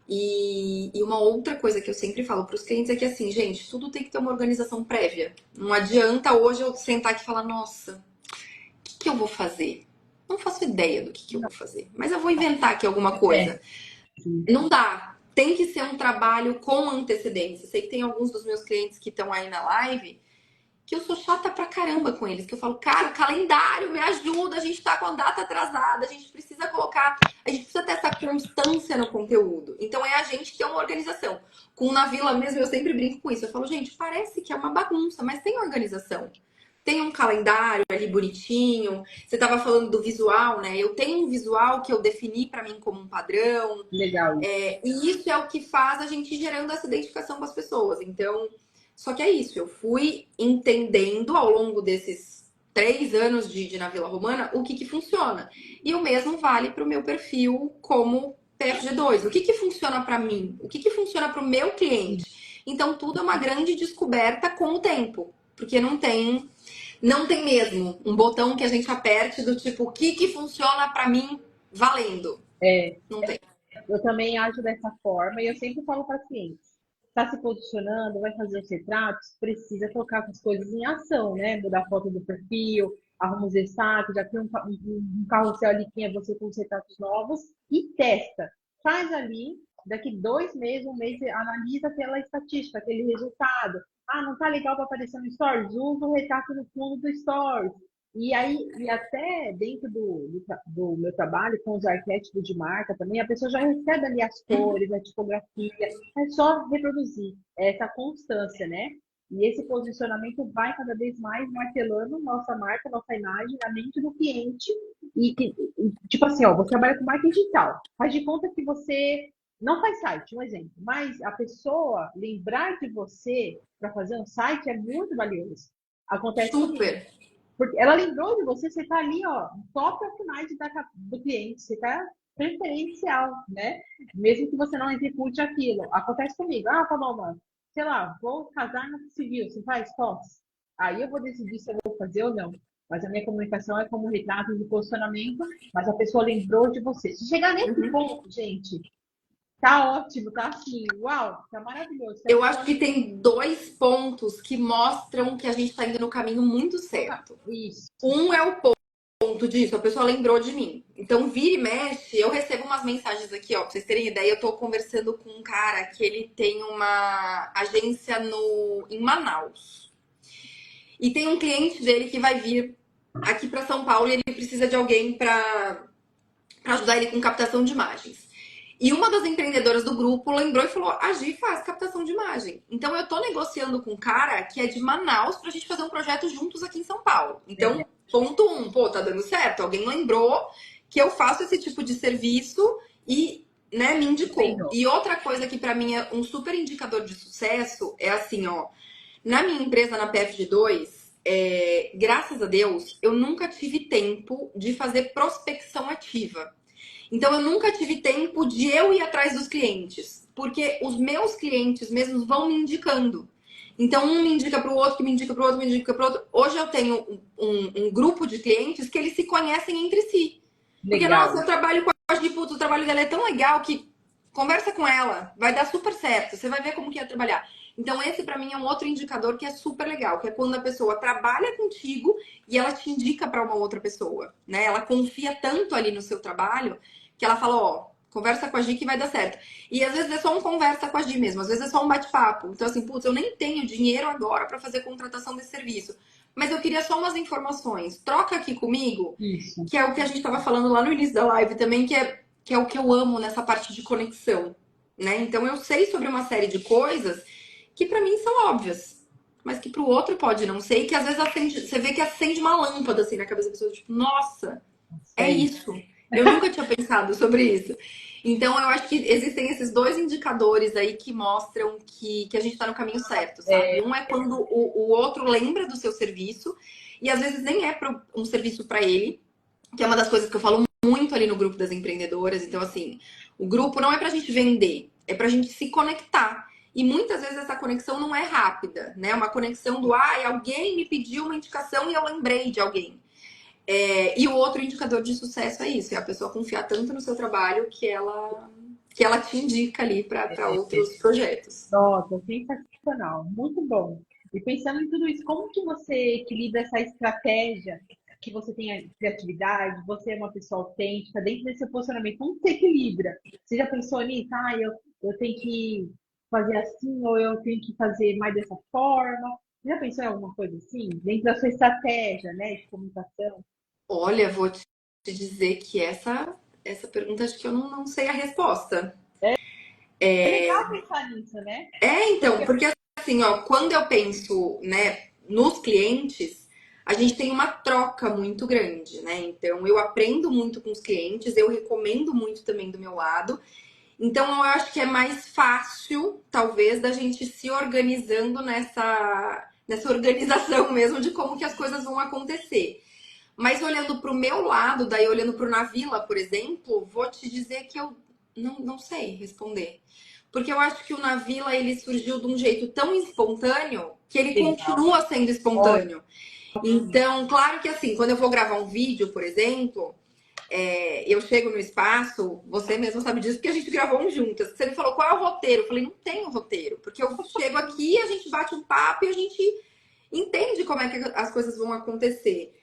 E uma outra coisa que eu sempre falo para os clientes é que assim, gente, tudo tem que ter uma organização prévia. Não adianta hoje eu sentar aqui e falar, nossa, o que eu vou fazer? Não faço ideia do que eu vou fazer, mas eu vou inventar aqui alguma coisa. Não dá. Tem que ser um trabalho com antecedência. Sei que tem alguns dos meus clientes que estão aí na live que eu sou chata pra caramba com eles, que eu falo, cara, o calendário me ajuda, a gente tá com a data atrasada, a gente precisa ter essa constância no conteúdo. Então é a gente ter uma organização. Com o Na Vila mesmo, eu sempre brinco com isso. Eu falo, gente, parece que é uma bagunça, mas tem organização. Tem um calendário ali bonitinho. Você tava falando do visual, né? Eu tenho um visual que eu defini pra mim como um padrão. Legal. E isso é o que faz a gente ir gerando essa identificação com as pessoas. Então, só que é isso, eu fui entendendo ao longo desses 3 anos de Na Vila Romana o que funciona. E o mesmo vale para o meu perfil como PFG2. O que funciona para mim? O que funciona para o meu cliente? Então, tudo é uma grande descoberta com o tempo. Porque não tem mesmo um botão que a gente aperte do tipo, o que funciona para mim valendo. Não tem. Eu também ajo dessa forma e eu sempre falo para clientes, está se posicionando, vai fazer os retratos, precisa colocar as coisas em ação, né? Mudar a foto do perfil, arruma os destaques, já tem um carrossel ali que é você com os retratos novos e testa. Faz ali, daqui 2 meses, 1 mês, analisa aquela estatística, aquele resultado. Ah, não tá legal para aparecer no Stories? Usa o retrato no fundo do Stories. E aí, e até dentro do meu trabalho com os arquétipos de marca também, a pessoa já recebe ali as cores, a tipografia, é só reproduzir essa constância, né? E esse posicionamento vai cada vez mais martelando nossa marca, nossa imagem na mente do cliente. Tipo assim, ó, você trabalha com marketing digital, faz de conta que você não faz site, um exemplo, mas a pessoa lembrar de você para fazer um site é muito valioso. Acontece Super. porque ela lembrou de você, você está ali, ó, top of mind do cliente, você está preferencial, né? Mesmo que você não execute aquilo. Acontece comigo. Ah, Paloma, sei lá, vou casar no civil, você faz fotos? Aí eu vou decidir se eu vou fazer ou não. Mas a minha comunicação é como retrato de posicionamento, mas a pessoa lembrou de você. Se chegar nesse ponto, gente, tá ótimo, tá assim, uau, tá maravilhoso. Eu acho que tem 2 pontos que mostram que a gente tá indo no caminho muito certo. Isso. Um é o ponto disso, a pessoa lembrou de mim. Então, vira e mexe, eu recebo umas mensagens aqui, ó, pra vocês terem ideia, eu tô conversando com um cara que ele tem uma agência em Manaus. E tem um cliente dele que vai vir aqui pra São Paulo e ele precisa de alguém pra ajudar ele com captação de imagens. E uma das empreendedoras do grupo lembrou e falou, a Gi faz captação de imagem. Então eu tô negociando com um cara que é de Manaus pra gente fazer um projeto juntos aqui em São Paulo. Então, ponto 1, pô, tá dando certo. Alguém lembrou que eu faço esse tipo de serviço e, né, me indicou. E outra coisa que pra mim é um super indicador de sucesso é assim, ó. Na minha empresa, na PFG2, graças a Deus, eu nunca tive tempo de fazer prospecção ativa. Então, eu nunca tive tempo de eu ir atrás dos clientes, porque os meus clientes mesmos vão me indicando. Então, um me indica para o outro, que me indica para o outro, me indica para o outro. Hoje eu tenho um grupo de clientes que eles se conhecem entre si. Porque, Legal. nossa, eu trabalho com a Gi, o trabalho dela é tão legal que conversa com ela, vai dar super certo, você vai ver como que é trabalhar. Então, esse para mim é um outro indicador que é super legal, que é quando a pessoa trabalha contigo e ela te indica para uma outra pessoa, né? Ela confia tanto ali no seu trabalho que ela fala, ó, conversa com a Gi que vai dar certo. E às vezes é só um conversa com a Gi mesmo, às vezes é só um bate-papo. Então, assim, putz, eu nem tenho dinheiro agora para fazer contratação desse serviço, mas eu queria só umas informações. Troca aqui comigo, Isso. que é o que a gente estava falando lá no início da live também, que é o que eu amo nessa parte de conexão. né? Então eu sei sobre uma série de coisas que pra mim são óbvias, mas que pro outro pode não ser, e que às vezes acende, você vê que acende uma lâmpada assim na cabeça da pessoa, tipo, nossa, é Sei. isso. Eu nunca tinha pensado sobre isso. Então, eu acho que existem esses dois indicadores aí que mostram que a gente está no caminho certo, sabe? Um é quando o outro lembra do seu serviço, e às vezes nem é um serviço para ele, que é uma das coisas que eu falo muito ali no grupo das empreendedoras. Então, assim, o grupo não é pra gente vender, é pra gente se conectar. E muitas vezes essa conexão não é rápida, né? Uma conexão do, alguém me pediu uma indicação e eu lembrei de alguém. E o outro indicador de sucesso é isso, é a pessoa confiar tanto no seu trabalho que ela te indica ali para outros projetos. Nossa, sensacional, muito bom. E pensando em tudo isso, como que você equilibra essa estratégia que você tem a criatividade, você é uma pessoa autêntica, dentro desse seu posicionamento, como você equilibra? Você já pensou nisso? Eu tenho que fazer assim, ou eu tenho que fazer mais dessa forma? Você já pensou em alguma coisa assim? Dentro da sua estratégia, né, de comunicação? Olha, vou te dizer que essa pergunta acho que eu não sei a resposta. É legal pensar nisso, né? Então, porque assim, ó, quando eu penso, né, nos clientes, a gente tem uma troca muito grande, né? Então, eu aprendo muito com os clientes, eu recomendo muito também do meu lado. Então, eu acho que é mais fácil, talvez, da gente se organizando nessa organização mesmo de como que as coisas vão acontecer. Mas olhando para o meu lado, daí olhando para o Navila, por exemplo, vou te dizer que eu não sei responder. Porque eu acho que o Navila, ele surgiu de um jeito tão espontâneo que ele Legal. continua sendo Ótimo. espontâneo. Então, claro que assim, quando eu vou gravar um vídeo, por exemplo, eu chego no espaço, você mesmo sabe disso, porque a gente gravou um juntas. Você me falou qual é o roteiro? Eu falei, não tem um roteiro, porque eu chego aqui, a gente bate um papo e a gente entende como é que as coisas vão acontecer.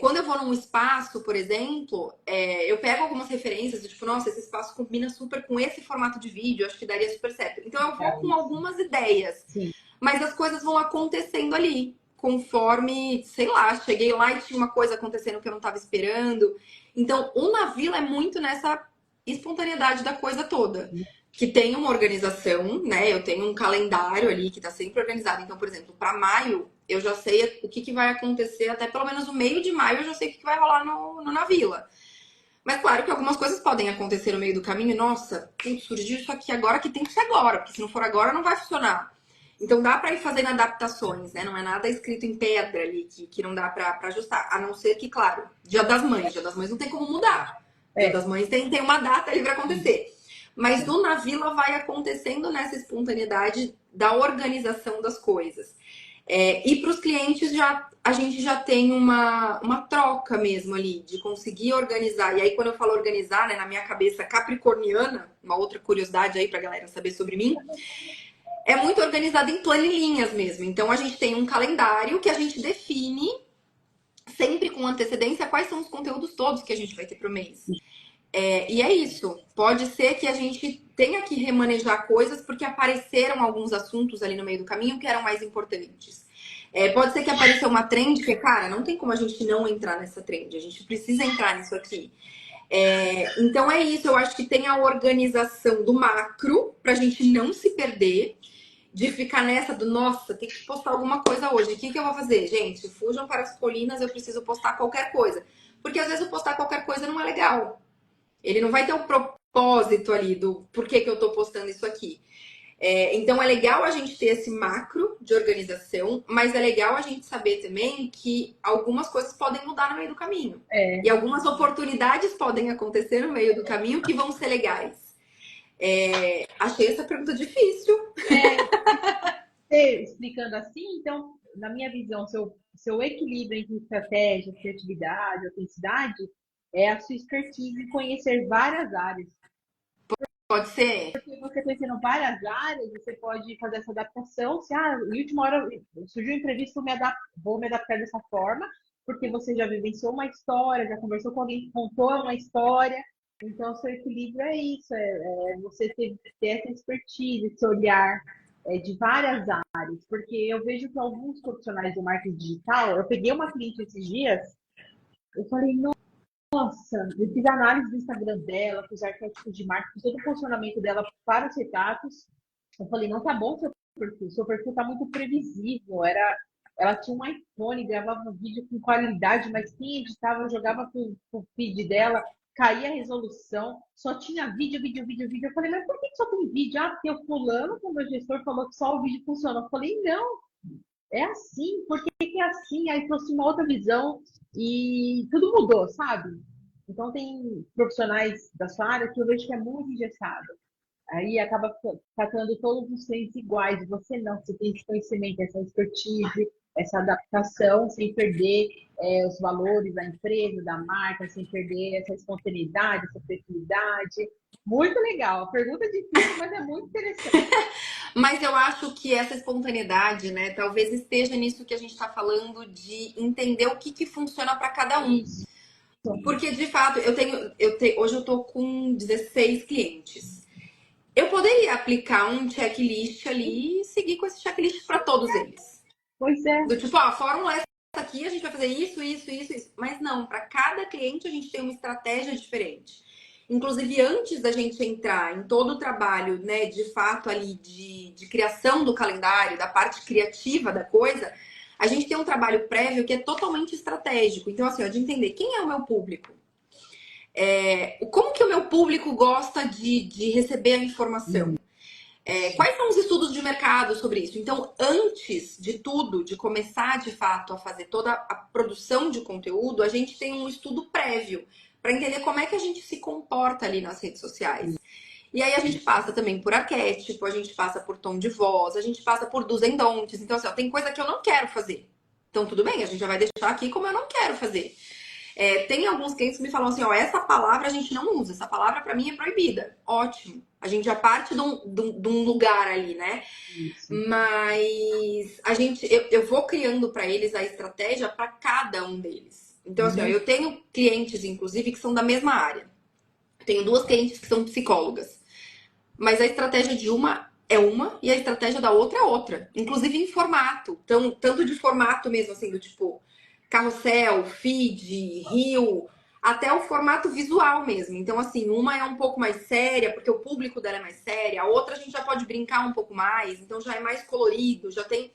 Quando eu vou num espaço, por exemplo, eu pego algumas referências, tipo, nossa, esse espaço combina super com esse formato de vídeo, acho que daria super certo. Então eu vou com algumas ideias, Sim. mas as coisas vão acontecendo ali, conforme, sei lá, cheguei lá e tinha uma coisa acontecendo que eu não estava esperando. Então, o Navila é muito nessa espontaneidade da coisa toda. Que tem uma organização, né? Eu tenho um calendário ali que tá sempre organizado. Então, por exemplo, para maio, eu já sei o que vai acontecer, até pelo menos o meio de maio, eu já sei o que vai rolar no Navila. Mas claro que algumas coisas podem acontecer no meio do caminho. E, nossa, surgiu isso aqui agora que tem que ser agora, porque se não for agora, não vai funcionar. Então dá para ir fazendo adaptações, né? Não é nada escrito em pedra ali que não dá para ajustar. A não ser que, claro, Dia das Mães não tem como mudar. Dia É. das Mães tem uma data ali para acontecer. Mas no Navila vai acontecendo nessa espontaneidade da organização das coisas. E para os clientes a gente já tem uma troca mesmo ali, de conseguir organizar. E aí, quando eu falo organizar, né, na minha cabeça capricorniana, uma outra curiosidade aí para a galera saber sobre mim, é muito organizado em planilhinhas mesmo. Então, a gente tem um calendário que a gente define sempre com antecedência quais são os conteúdos todos que a gente vai ter para o mês. E é isso. Pode ser que a gente tenha que remanejar coisas porque apareceram alguns assuntos ali no meio do caminho que eram mais importantes. Pode ser que apareceu uma trend que, cara, não tem como a gente não entrar nessa trend. A gente precisa entrar nisso aqui. Então é isso. Eu acho que tem a organização do macro pra gente não se perder. De ficar nessa do, nossa, tem que postar alguma coisa hoje. O que eu vou fazer? Gente, fujam para as colinas, eu preciso postar qualquer coisa. Porque às vezes o postar qualquer coisa não é legal. Ele não vai ter um propósito ali do porquê que eu tô postando isso aqui. Então é legal a gente ter esse macro de organização, mas é legal a gente saber também que algumas coisas podem mudar no meio do caminho. E algumas oportunidades podem acontecer no meio do caminho que vão ser legais. Achei essa pergunta difícil. Explicando assim, então, na minha visão, seu equilíbrio entre estratégia, criatividade, autenticidade, é a sua expertise em conhecer várias áreas. Pode ser? Porque você conhecendo várias áreas, você pode fazer essa adaptação. Se, em última hora surgiu um imprevisto, vou me adaptar dessa forma, porque você já vivenciou uma história, já conversou com alguém que contou uma história. Então, seu equilíbrio é isso, você ter essa expertise, esse olhar de várias áreas. Porque eu vejo que alguns profissionais do marketing digital, eu peguei uma cliente esses dias, eu falei, Nossa, eu fiz análise do Instagram dela, fiz arquétipos de marketing, todo o funcionamento dela para os retratos. Eu falei, não tá bom seu perfil tá muito previsível. Ela tinha um iPhone, gravava um vídeo com qualidade, mas quem editava jogava pro feed dela, caía a resolução, só tinha vídeo. Eu falei, mas por que só tem vídeo? Ah, porque o fulano, como meu gestor, falou que só o vídeo funciona. Eu falei, não, é assim, por que que é assim? Aí trouxe uma outra visão e tudo mudou, sabe? Então tem profissionais da sua área que eu vejo que é muito engessado. Aí acaba tratando todos os clientes iguais. Você não, você tem esse conhecimento, essa expertise, essa adaptação, sem perder os valores da empresa, da marca, sem perder essa espontaneidade, essa flexibilidade. Muito legal. Pergunta difícil, mas é muito interessante. Mas eu acho que essa espontaneidade, né, talvez esteja nisso que a gente está falando de entender o que funciona para cada um. Isso. Porque, de fato, hoje eu estou com 16 clientes. Eu poderia aplicar um checklist ali e seguir com esse checklist para todos eles. Pois é. Do tipo, a fórmula é essa aqui, a gente vai fazer isso. Mas não, para cada cliente a gente tem uma estratégia diferente. Inclusive, antes da gente entrar em todo o trabalho, né, de fato ali de criação do calendário, da parte criativa da coisa, a gente tem um trabalho prévio que é totalmente estratégico. Então, assim, ó, de entender quem é o meu público. Como que o meu público gosta de receber a informação? Quais são os estudos de mercado sobre isso? Então, antes de tudo, de começar de fato a fazer toda a produção de conteúdo, a gente tem um estudo prévio para entender como é que a gente se comporta ali nas redes sociais. E aí a gente passa também por arquétipo, a gente passa por tom de voz, a gente passa por do's and don'ts. Então, assim, ó, tem coisa que eu não quero fazer. Então, tudo bem, a gente já vai deixar aqui como eu não quero fazer. Tem alguns clientes que me falam assim, ó, essa palavra a gente não usa, essa palavra para mim é proibida. Ótimo. A gente já parte de um lugar ali, né? Isso. Mas eu vou criando para eles a estratégia para cada um deles. Então, assim, ó, eu tenho clientes, inclusive, que são da mesma área. Eu tenho 2 clientes que são psicólogas. Mas a estratégia de uma é uma e a estratégia da outra é outra. Inclusive em formato. Então, tanto de formato mesmo, assim, do tipo carrossel, feed, reel, até o formato visual mesmo. Então, assim, uma é um pouco mais séria, porque o público dela é mais sério. A outra a gente já pode brincar um pouco mais, então já é mais colorido, já tem.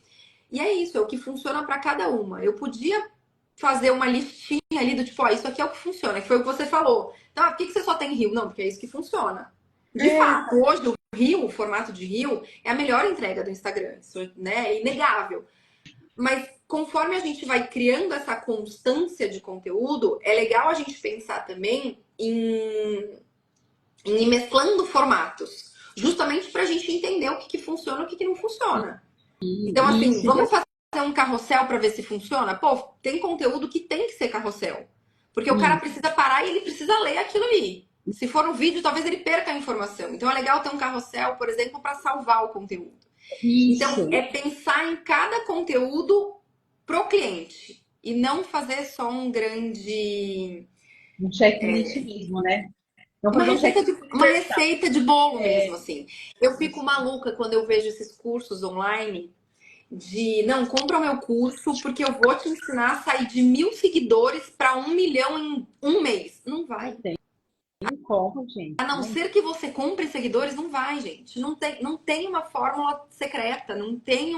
E é isso, é o que funciona para cada uma. Eu podia fazer uma listinha ali do tipo, ó, isso aqui é o que funciona, que foi o que você falou. Então, por que você só tem reel? Não, porque é isso que funciona. De fato, hoje o reel, o formato de reel, é a melhor entrega do Instagram. Isso, né, é inegável. Mas conforme a gente vai criando essa constância de conteúdo, é legal a gente pensar também em ir mesclando formatos. Justamente para a gente entender o que funciona e o que não funciona. Então, assim, vamos fazer um carrossel para ver se funciona? Pô, tem conteúdo que tem que ser carrossel. Porque o cara precisa parar e ele precisa ler aquilo ali. Se for um vídeo, talvez ele perca a informação. Então, é legal ter um carrossel, por exemplo, para salvar o conteúdo. Isso. Então, é pensar em cada conteúdo pro cliente. E não fazer só um grande... Um checklist mesmo, né? Então, Uma fazer uma receita de bolo mesmo, assim. Eu fico maluca quando eu vejo esses cursos online de, não, compra o meu curso porque eu vou te ensinar a sair de 1.000 seguidores para 1 milhão em um mês. Não vai. Não como, gente. A não ser que você compre seguidores, não vai, gente. Não tem uma fórmula secreta, não tem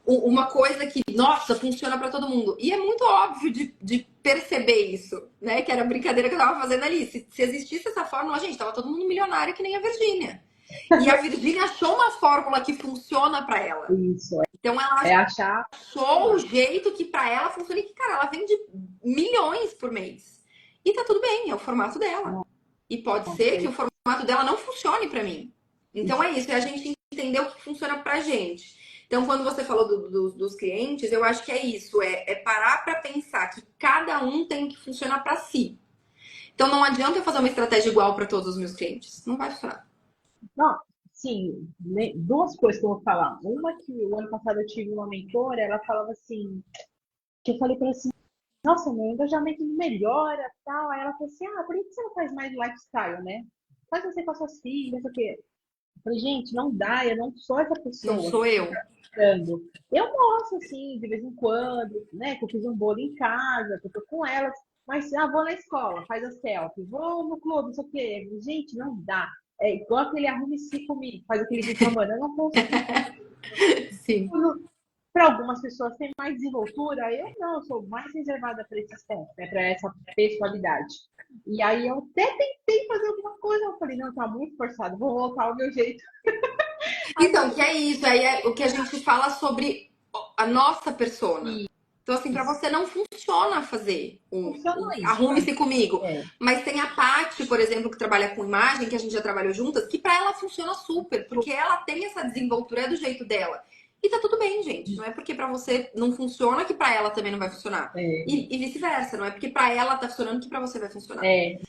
uma coisa que, nossa, funciona para todo mundo. E é muito óbvio de perceber isso, né? Que era a brincadeira que eu tava fazendo ali. Se existisse essa fórmula, gente, tava todo mundo milionário que nem a Virgínia. E a Virgínia achou uma fórmula que funciona para ela. Isso. Então ela achou o jeito que para ela funciona e que, cara, ela vende milhões por mês. E tá tudo bem, é o formato dela. E pode ser que o formato dela não funcione para mim. Então é isso, é a gente entender o que funciona pra gente. Então, quando você falou dos clientes, eu acho que é isso, é parar para pensar que cada um tem que funcionar para si. Então, não adianta eu fazer uma estratégia igual para todos os meus clientes. Não vai funcionar. Não, sim, 2 coisas que eu vou falar. Uma que o ano passado eu tive uma mentora, ela falava assim, que eu falei para ela assim, nossa, meu engajamento melhora, tal. Aí ela falou assim, por que você não faz mais lifestyle, né? Faz você com as suas filhas, não sei o quê. Eu falei, gente, não dá, eu não sou essa pessoa. Não sou eu. Eu mostro, assim, de vez em quando, né? Que eu fiz um bolo em casa, que eu tô com elas. Mas, vou na escola, faz a selfie, vou no clube, não sei o quê. Gente, não dá. É igual aquele arrume-se comigo, faz aquele vídeo falando, eu não consigo. Sim. Para algumas pessoas tem mais desenvoltura, eu não, eu sou mais reservada para esse aspecto, né, para essa pessoalidade. E aí eu até tentei fazer alguma coisa, eu falei, não, tá muito forçado, vou voltar ao meu jeito. Então, que é isso, aí é o que a gente fala sobre a nossa persona. E Então, assim, para você não funciona fazer funciona isso, né? arrume-se comigo. É, Mas tem a Paty, por exemplo, que trabalha com imagem, que a gente já trabalhou juntas, que para ela funciona super, porque ela tem essa desenvoltura é do jeito dela. E tá tudo bem, gente. Não é porque para você não funciona que para ela também não vai funcionar. é, E vice-versa, não é porque para ela tá funcionando que para você vai funcionar. é.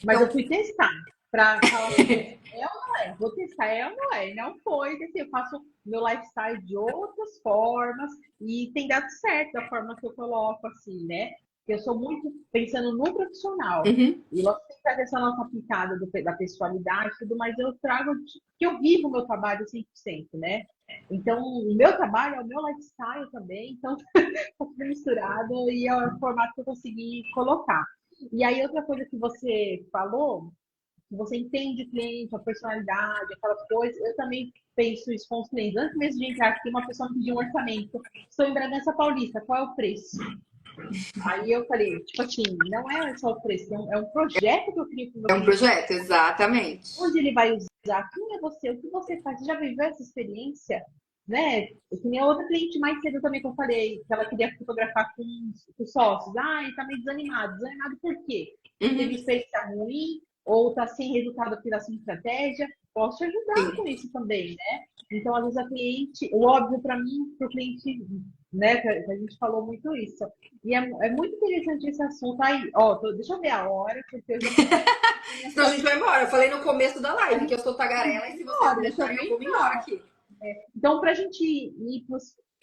Mas Então, eu fui testar para falar assim, é ou não é? Vou testar, é ou não é? E não foi, assim, eu faço meu lifestyle de outras formas e tem dado certo da forma que eu coloco, assim, né? Eu sou muito pensando no profissional. uhum, E lógico que tem que trazer essa nossa picada da pessoalidade e tudo, mas eu trago que eu vivo o meu trabalho 100%, né? Então, o meu trabalho é o meu lifestyle também, então tá tudo misturado e é o formato que eu consegui colocar. E aí, outra coisa que você falou, que você entende o cliente, a personalidade, aquelas coisas, eu também penso isso com os clientes. Antes mesmo de entrar aqui, uma pessoa me pediu um orçamento. Estou em Bragança Paulista, qual é o preço? Aí eu falei, tipo assim, não é só o preço, é um projeto que eu crio para o meu é um cliente. projeto, exatamente. Onde ele vai usar? Quem é você? O que você faz? Você já viveu essa experiência? Né? E que nem a outra cliente mais cedo também que eu falei, que ela queria fotografar com os sócios. Ai, tá meio desanimado. Desanimado por quê? Uhum, Teve experiência ruim ou tá sem resultado pela sua estratégia? Posso te ajudar sim. com isso também, né? Então, às vezes a cliente, o óbvio para mim, para o cliente, né, que a gente falou muito isso. E é muito interessante esse assunto aí. Ó, deixa eu ver a hora, porque eu já Senão a gente vai embora. Eu falei no começo da a live que gente eu sou tagarela e se vocês embora, me eu deixarem, eu também vou me embora não. aqui. Então, para a gente ir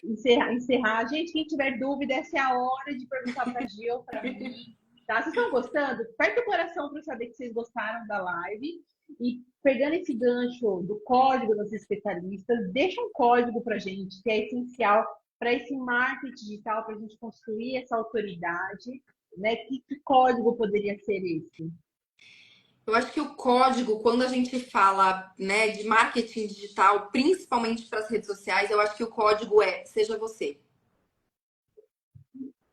encerrar, gente, quem tiver dúvida, essa é a hora de perguntar para a Gil, para mim. Tá? Vocês estão gostando? Aperta o coração para saber que vocês gostaram da live. E pegando esse gancho do código dos especialistas, deixa um código para a gente, que é essencial para esse marketing digital, para a gente construir essa autoridade. Né? Que código poderia ser esse? Eu acho que o código, quando a gente fala, né, de marketing digital, principalmente para as redes sociais, eu acho que o código é seja você.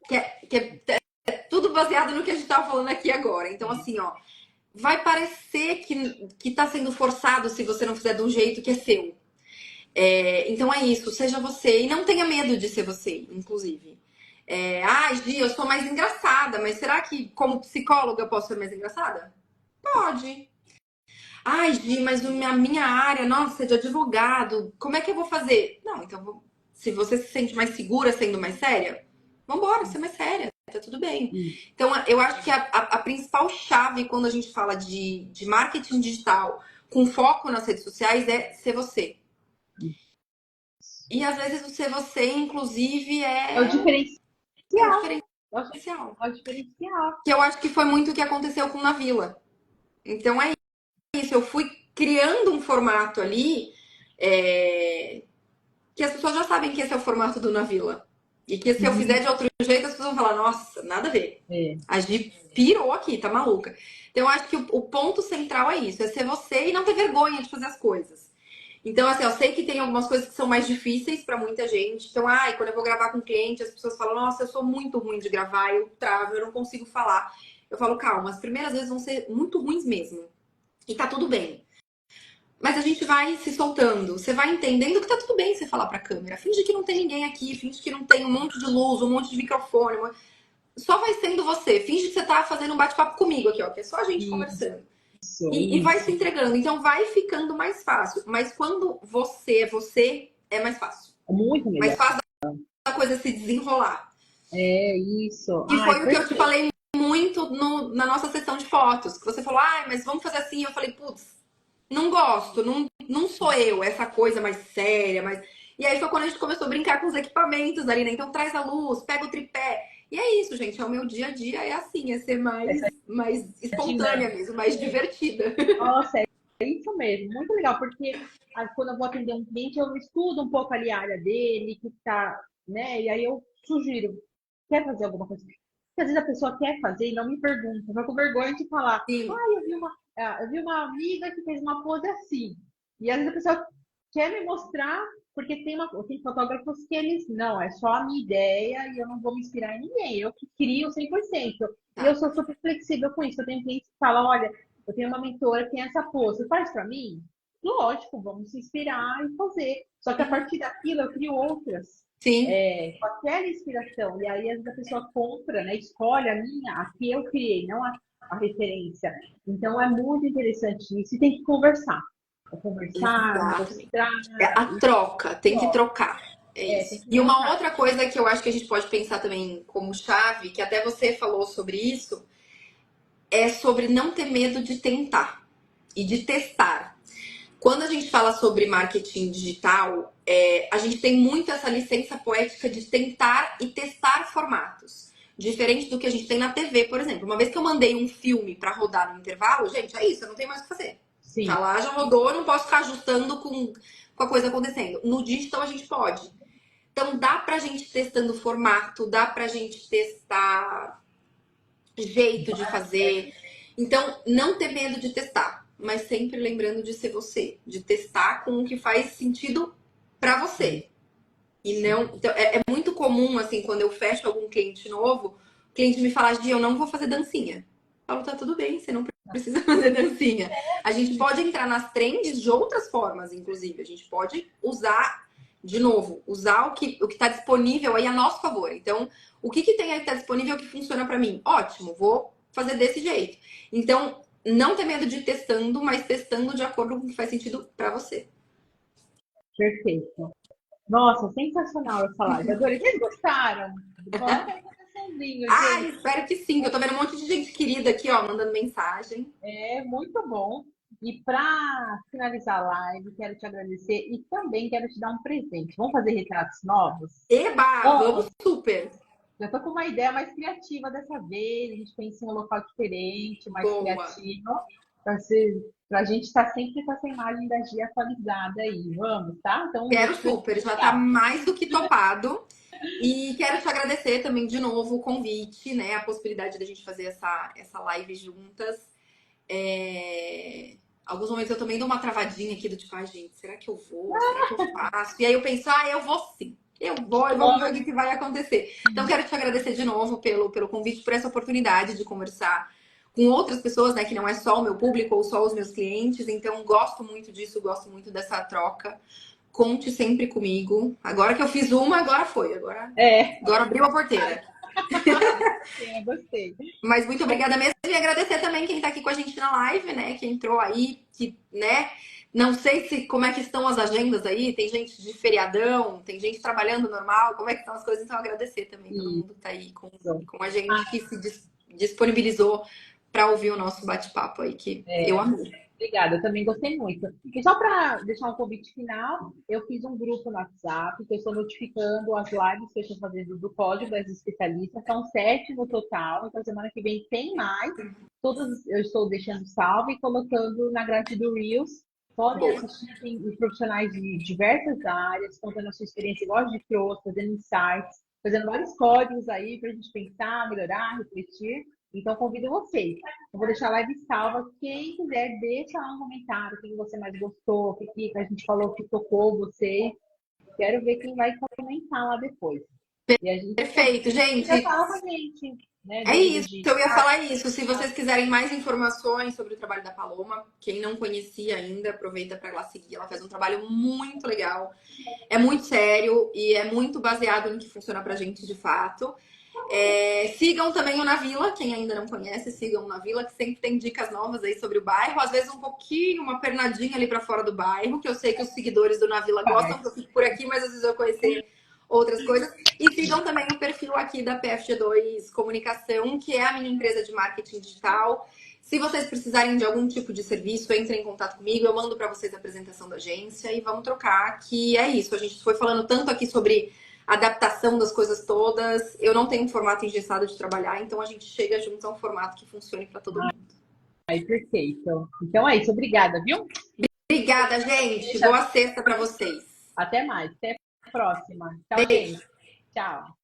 Que é tudo baseado no que a gente estava falando aqui agora. Então, assim, ó, vai parecer que está sendo forçado se você não fizer de um jeito que é seu. Então é isso, seja você. E não tenha medo de ser você, inclusive. Gi, eu sou mais engraçada, mas será que como psicóloga eu posso ser mais engraçada? Pode. Ai, Gi, mas a minha área, nossa, é de advogado. Como é que eu vou fazer? Não, então, se você se sente mais segura sendo mais séria, vambora, ser mais séria, tá tudo bem. Então, eu acho que a principal chave quando a gente fala de marketing digital com foco nas redes sociais é ser você. E às vezes o ser você, inclusive, É o é o diferencial. diferencial. É o diferencial. Que eu acho que foi muito o que aconteceu com Na Vila. Então é isso, eu fui criando um formato ali que as pessoas já sabem que esse é o formato do Na Vila. E que se eu fizer de outro jeito, as pessoas vão falar, nossa, nada a ver. É. A Gi pirou aqui, tá maluca. Então eu acho que o ponto central é isso, é ser você e não ter vergonha de fazer as coisas. Então, assim, eu sei que tem algumas coisas que são mais difíceis pra muita gente. Então, quando eu vou gravar com cliente, as pessoas falam, nossa, eu sou muito ruim de gravar, eu travo, eu não consigo falar. Eu falo, calma, as primeiras vezes vão ser muito ruins mesmo. E tá tudo bem. Mas a gente vai se soltando. Você vai entendendo que tá tudo bem você falar pra câmera. Finge que não tem ninguém aqui, finge que não tem um monte de luz, um monte de microfone. Só vai sendo você. Finge que você tá fazendo um bate-papo comigo aqui, ó, que é só a gente conversando. E vai se entregando. Então vai ficando mais fácil. Mas quando você é você, é mais fácil. Muito melhor. Mais fácil da coisa se desenrolar. É isso. E foi o que eu te Perfeito. falei muito na nossa sessão de fotos. Que você falou, mas vamos fazer assim. Eu falei, putz, não gosto, não sou eu, essa coisa mais séria, mais. E aí foi quando a gente começou a brincar com os equipamentos ali, né? Então traz a luz, pega o tripé. E é isso, gente. É o meu dia a dia, é assim, é ser mais espontânea mesmo, mais divertida. Nossa, é isso mesmo. Muito legal, porque quando eu vou atender um cliente, eu estudo um pouco ali a área dele, que tá, né? E aí eu sugiro, quer fazer alguma coisa? Porque às vezes a pessoa quer fazer e não me pergunta, eu com vergonha de falar, Sim. eu vi uma amiga que fez uma pose assim. E às vezes a pessoa quer me mostrar, porque tem fotógrafos que eles, não, é só a minha ideia e eu não vou me inspirar em ninguém, eu que crio 100%. E eu Tá. sou super flexível com isso. Eu tenho clientes que falam, olha, eu tenho uma mentora que tem essa pose, você faz pra mim? Lógico, vamos se inspirar e fazer. Só que a partir daquilo eu crio outras Sim. com aquela inspiração. E aí, às vezes, a pessoa compra, né? Escolhe a minha, a que eu criei, não a referência. Então, é muito interessante isso. E tem que conversar. É conversar, Exato. mostrar. É a troca, tem que trocar. É Tem isso. que E uma trocar. outra coisa que eu acho que a gente pode pensar também como chave, que até você falou sobre isso, é sobre não ter medo de tentar e de testar. Quando a gente fala sobre marketing digital, a gente tem muito essa licença poética de tentar e testar formatos. Diferente do que a gente tem na TV, por exemplo. Uma vez que eu mandei um filme para rodar no intervalo, gente, é isso, eu não tenho mais o que fazer. Tá Sim, lá, já rodou, eu não posso ficar ajustando com a coisa acontecendo. No digital a gente pode. Então dá pra gente testando formato, dá pra gente testar jeito de fazer. Então, não ter medo de testar, mas sempre lembrando de ser você, de testar com o que faz sentido pra você. E não, então, é muito comum assim, quando eu fecho algum cliente novo, o cliente me fala: Gi, eu não vou fazer dancinha. Eu falo, tá tudo bem, você não precisa fazer dancinha. A gente pode entrar nas trends de outras formas, inclusive. A gente pode usar, de novo, usar o que está disponível aí a nosso favor. Então, o que tem aí que está disponível que funciona para mim? Ótimo, vou fazer desse jeito. Então, não ter medo de ir testando, mas testando de acordo com o que faz sentido para você. perfeito. Nossa, sensacional essa live. Adorei. Vocês gostaram? Coloca aí no coraçãozinho, Ah, gente. espero que sim. Eu tô vendo um monte de gente querida aqui, ó, mandando mensagem. É muito bom. E para finalizar a live, quero te agradecer e também quero te dar um presente. Vamos fazer retratos novos? Eba, vamos super. Já estou com uma ideia mais criativa dessa vez. A gente pensa em um local diferente, mais Boa. criativo, para a gente estar sempre com essa imagem da Gia atualizada aí. Vamos, tá? Então, um Quero beijo para super, já tá mais do que topado. E quero te agradecer também de novo o convite, né? A possibilidade da gente fazer essa live juntas. Alguns momentos eu também dou uma travadinha aqui do tipo, ai, gente, será que eu vou? Será que eu faço? E aí eu penso, eu vou sim. Eu vou e vamos ver o que vai acontecer. Então, quero te agradecer de novo pelo convite, por essa oportunidade de conversar com outras pessoas, né? Que não é só o meu público ou só os meus clientes. Então, gosto muito disso, gosto muito dessa troca. Conte sempre comigo. Agora que eu fiz uma, agora foi. Agora abriu a porteira. gostei. Mas muito obrigada mesmo. E agradecer também quem tá aqui com a gente na live, né? Que entrou aí, que, né? Não sei como é que estão as agendas aí. Tem gente de feriadão, tem gente trabalhando normal. Como é que estão as coisas? Então, agradecer também todo mundo que tá aí com a gente, que se disponibilizou para ouvir o nosso bate-papo aí, que eu amei. Obrigada, eu também gostei muito. E só para deixar um convite final, eu fiz um grupo no WhatsApp que eu estou notificando as lives que eu estou fazendo do Código das Especialistas. São 7 no total, então semana que vem tem mais. Todas eu estou deixando salvo e colocando na grade do Reels. Podem Boa. assistir, tem profissionais de diversas áreas, contando a sua experiência, igual de trouxe, fazendo insights, fazendo vários códigos aí para a gente pensar, melhorar, refletir. Então, convido vocês. Eu vou deixar a live salva. Quem quiser, deixa lá um comentário o que você mais gostou, o que a gente falou que tocou vocês. Quero ver quem vai comentar lá depois. E a gente Perfeito, já gente. fala com a gente, né? É Dúvidas isso, de. eu ia falar isso. Se vocês quiserem mais informações sobre o trabalho da Paloma, quem não conhecia ainda, aproveita para lá seguir. Ela faz um trabalho muito legal, é muito sério e é muito baseado no que funciona pra gente de fato. Sigam também o Na Vila, quem ainda não conhece, sigam o Na Vila, que sempre tem dicas novas aí sobre o bairro. Às vezes um pouquinho, uma pernadinha ali para fora do bairro, que eu sei que os seguidores do Na Vila gostam, que eu fico por aqui, mas às vezes eu conhecer outras coisas. E sigam também o perfil aqui da PFG2 Comunicação, que é a minha empresa de marketing digital. Se vocês precisarem de algum tipo de serviço, entrem em contato comigo, eu mando para vocês a apresentação da agência e vamos trocar, que é isso. A gente foi falando tanto aqui sobre adaptação das coisas todas. Eu não tenho um formato engessado de trabalhar, então a gente chega junto a um formato que funcione para todo mundo. Aí, perfeito. Então é isso. Obrigada, viu? Obrigada, gente. Boa sexta para vocês. Até mais. Até a próxima. Tchau, gente. Tchau.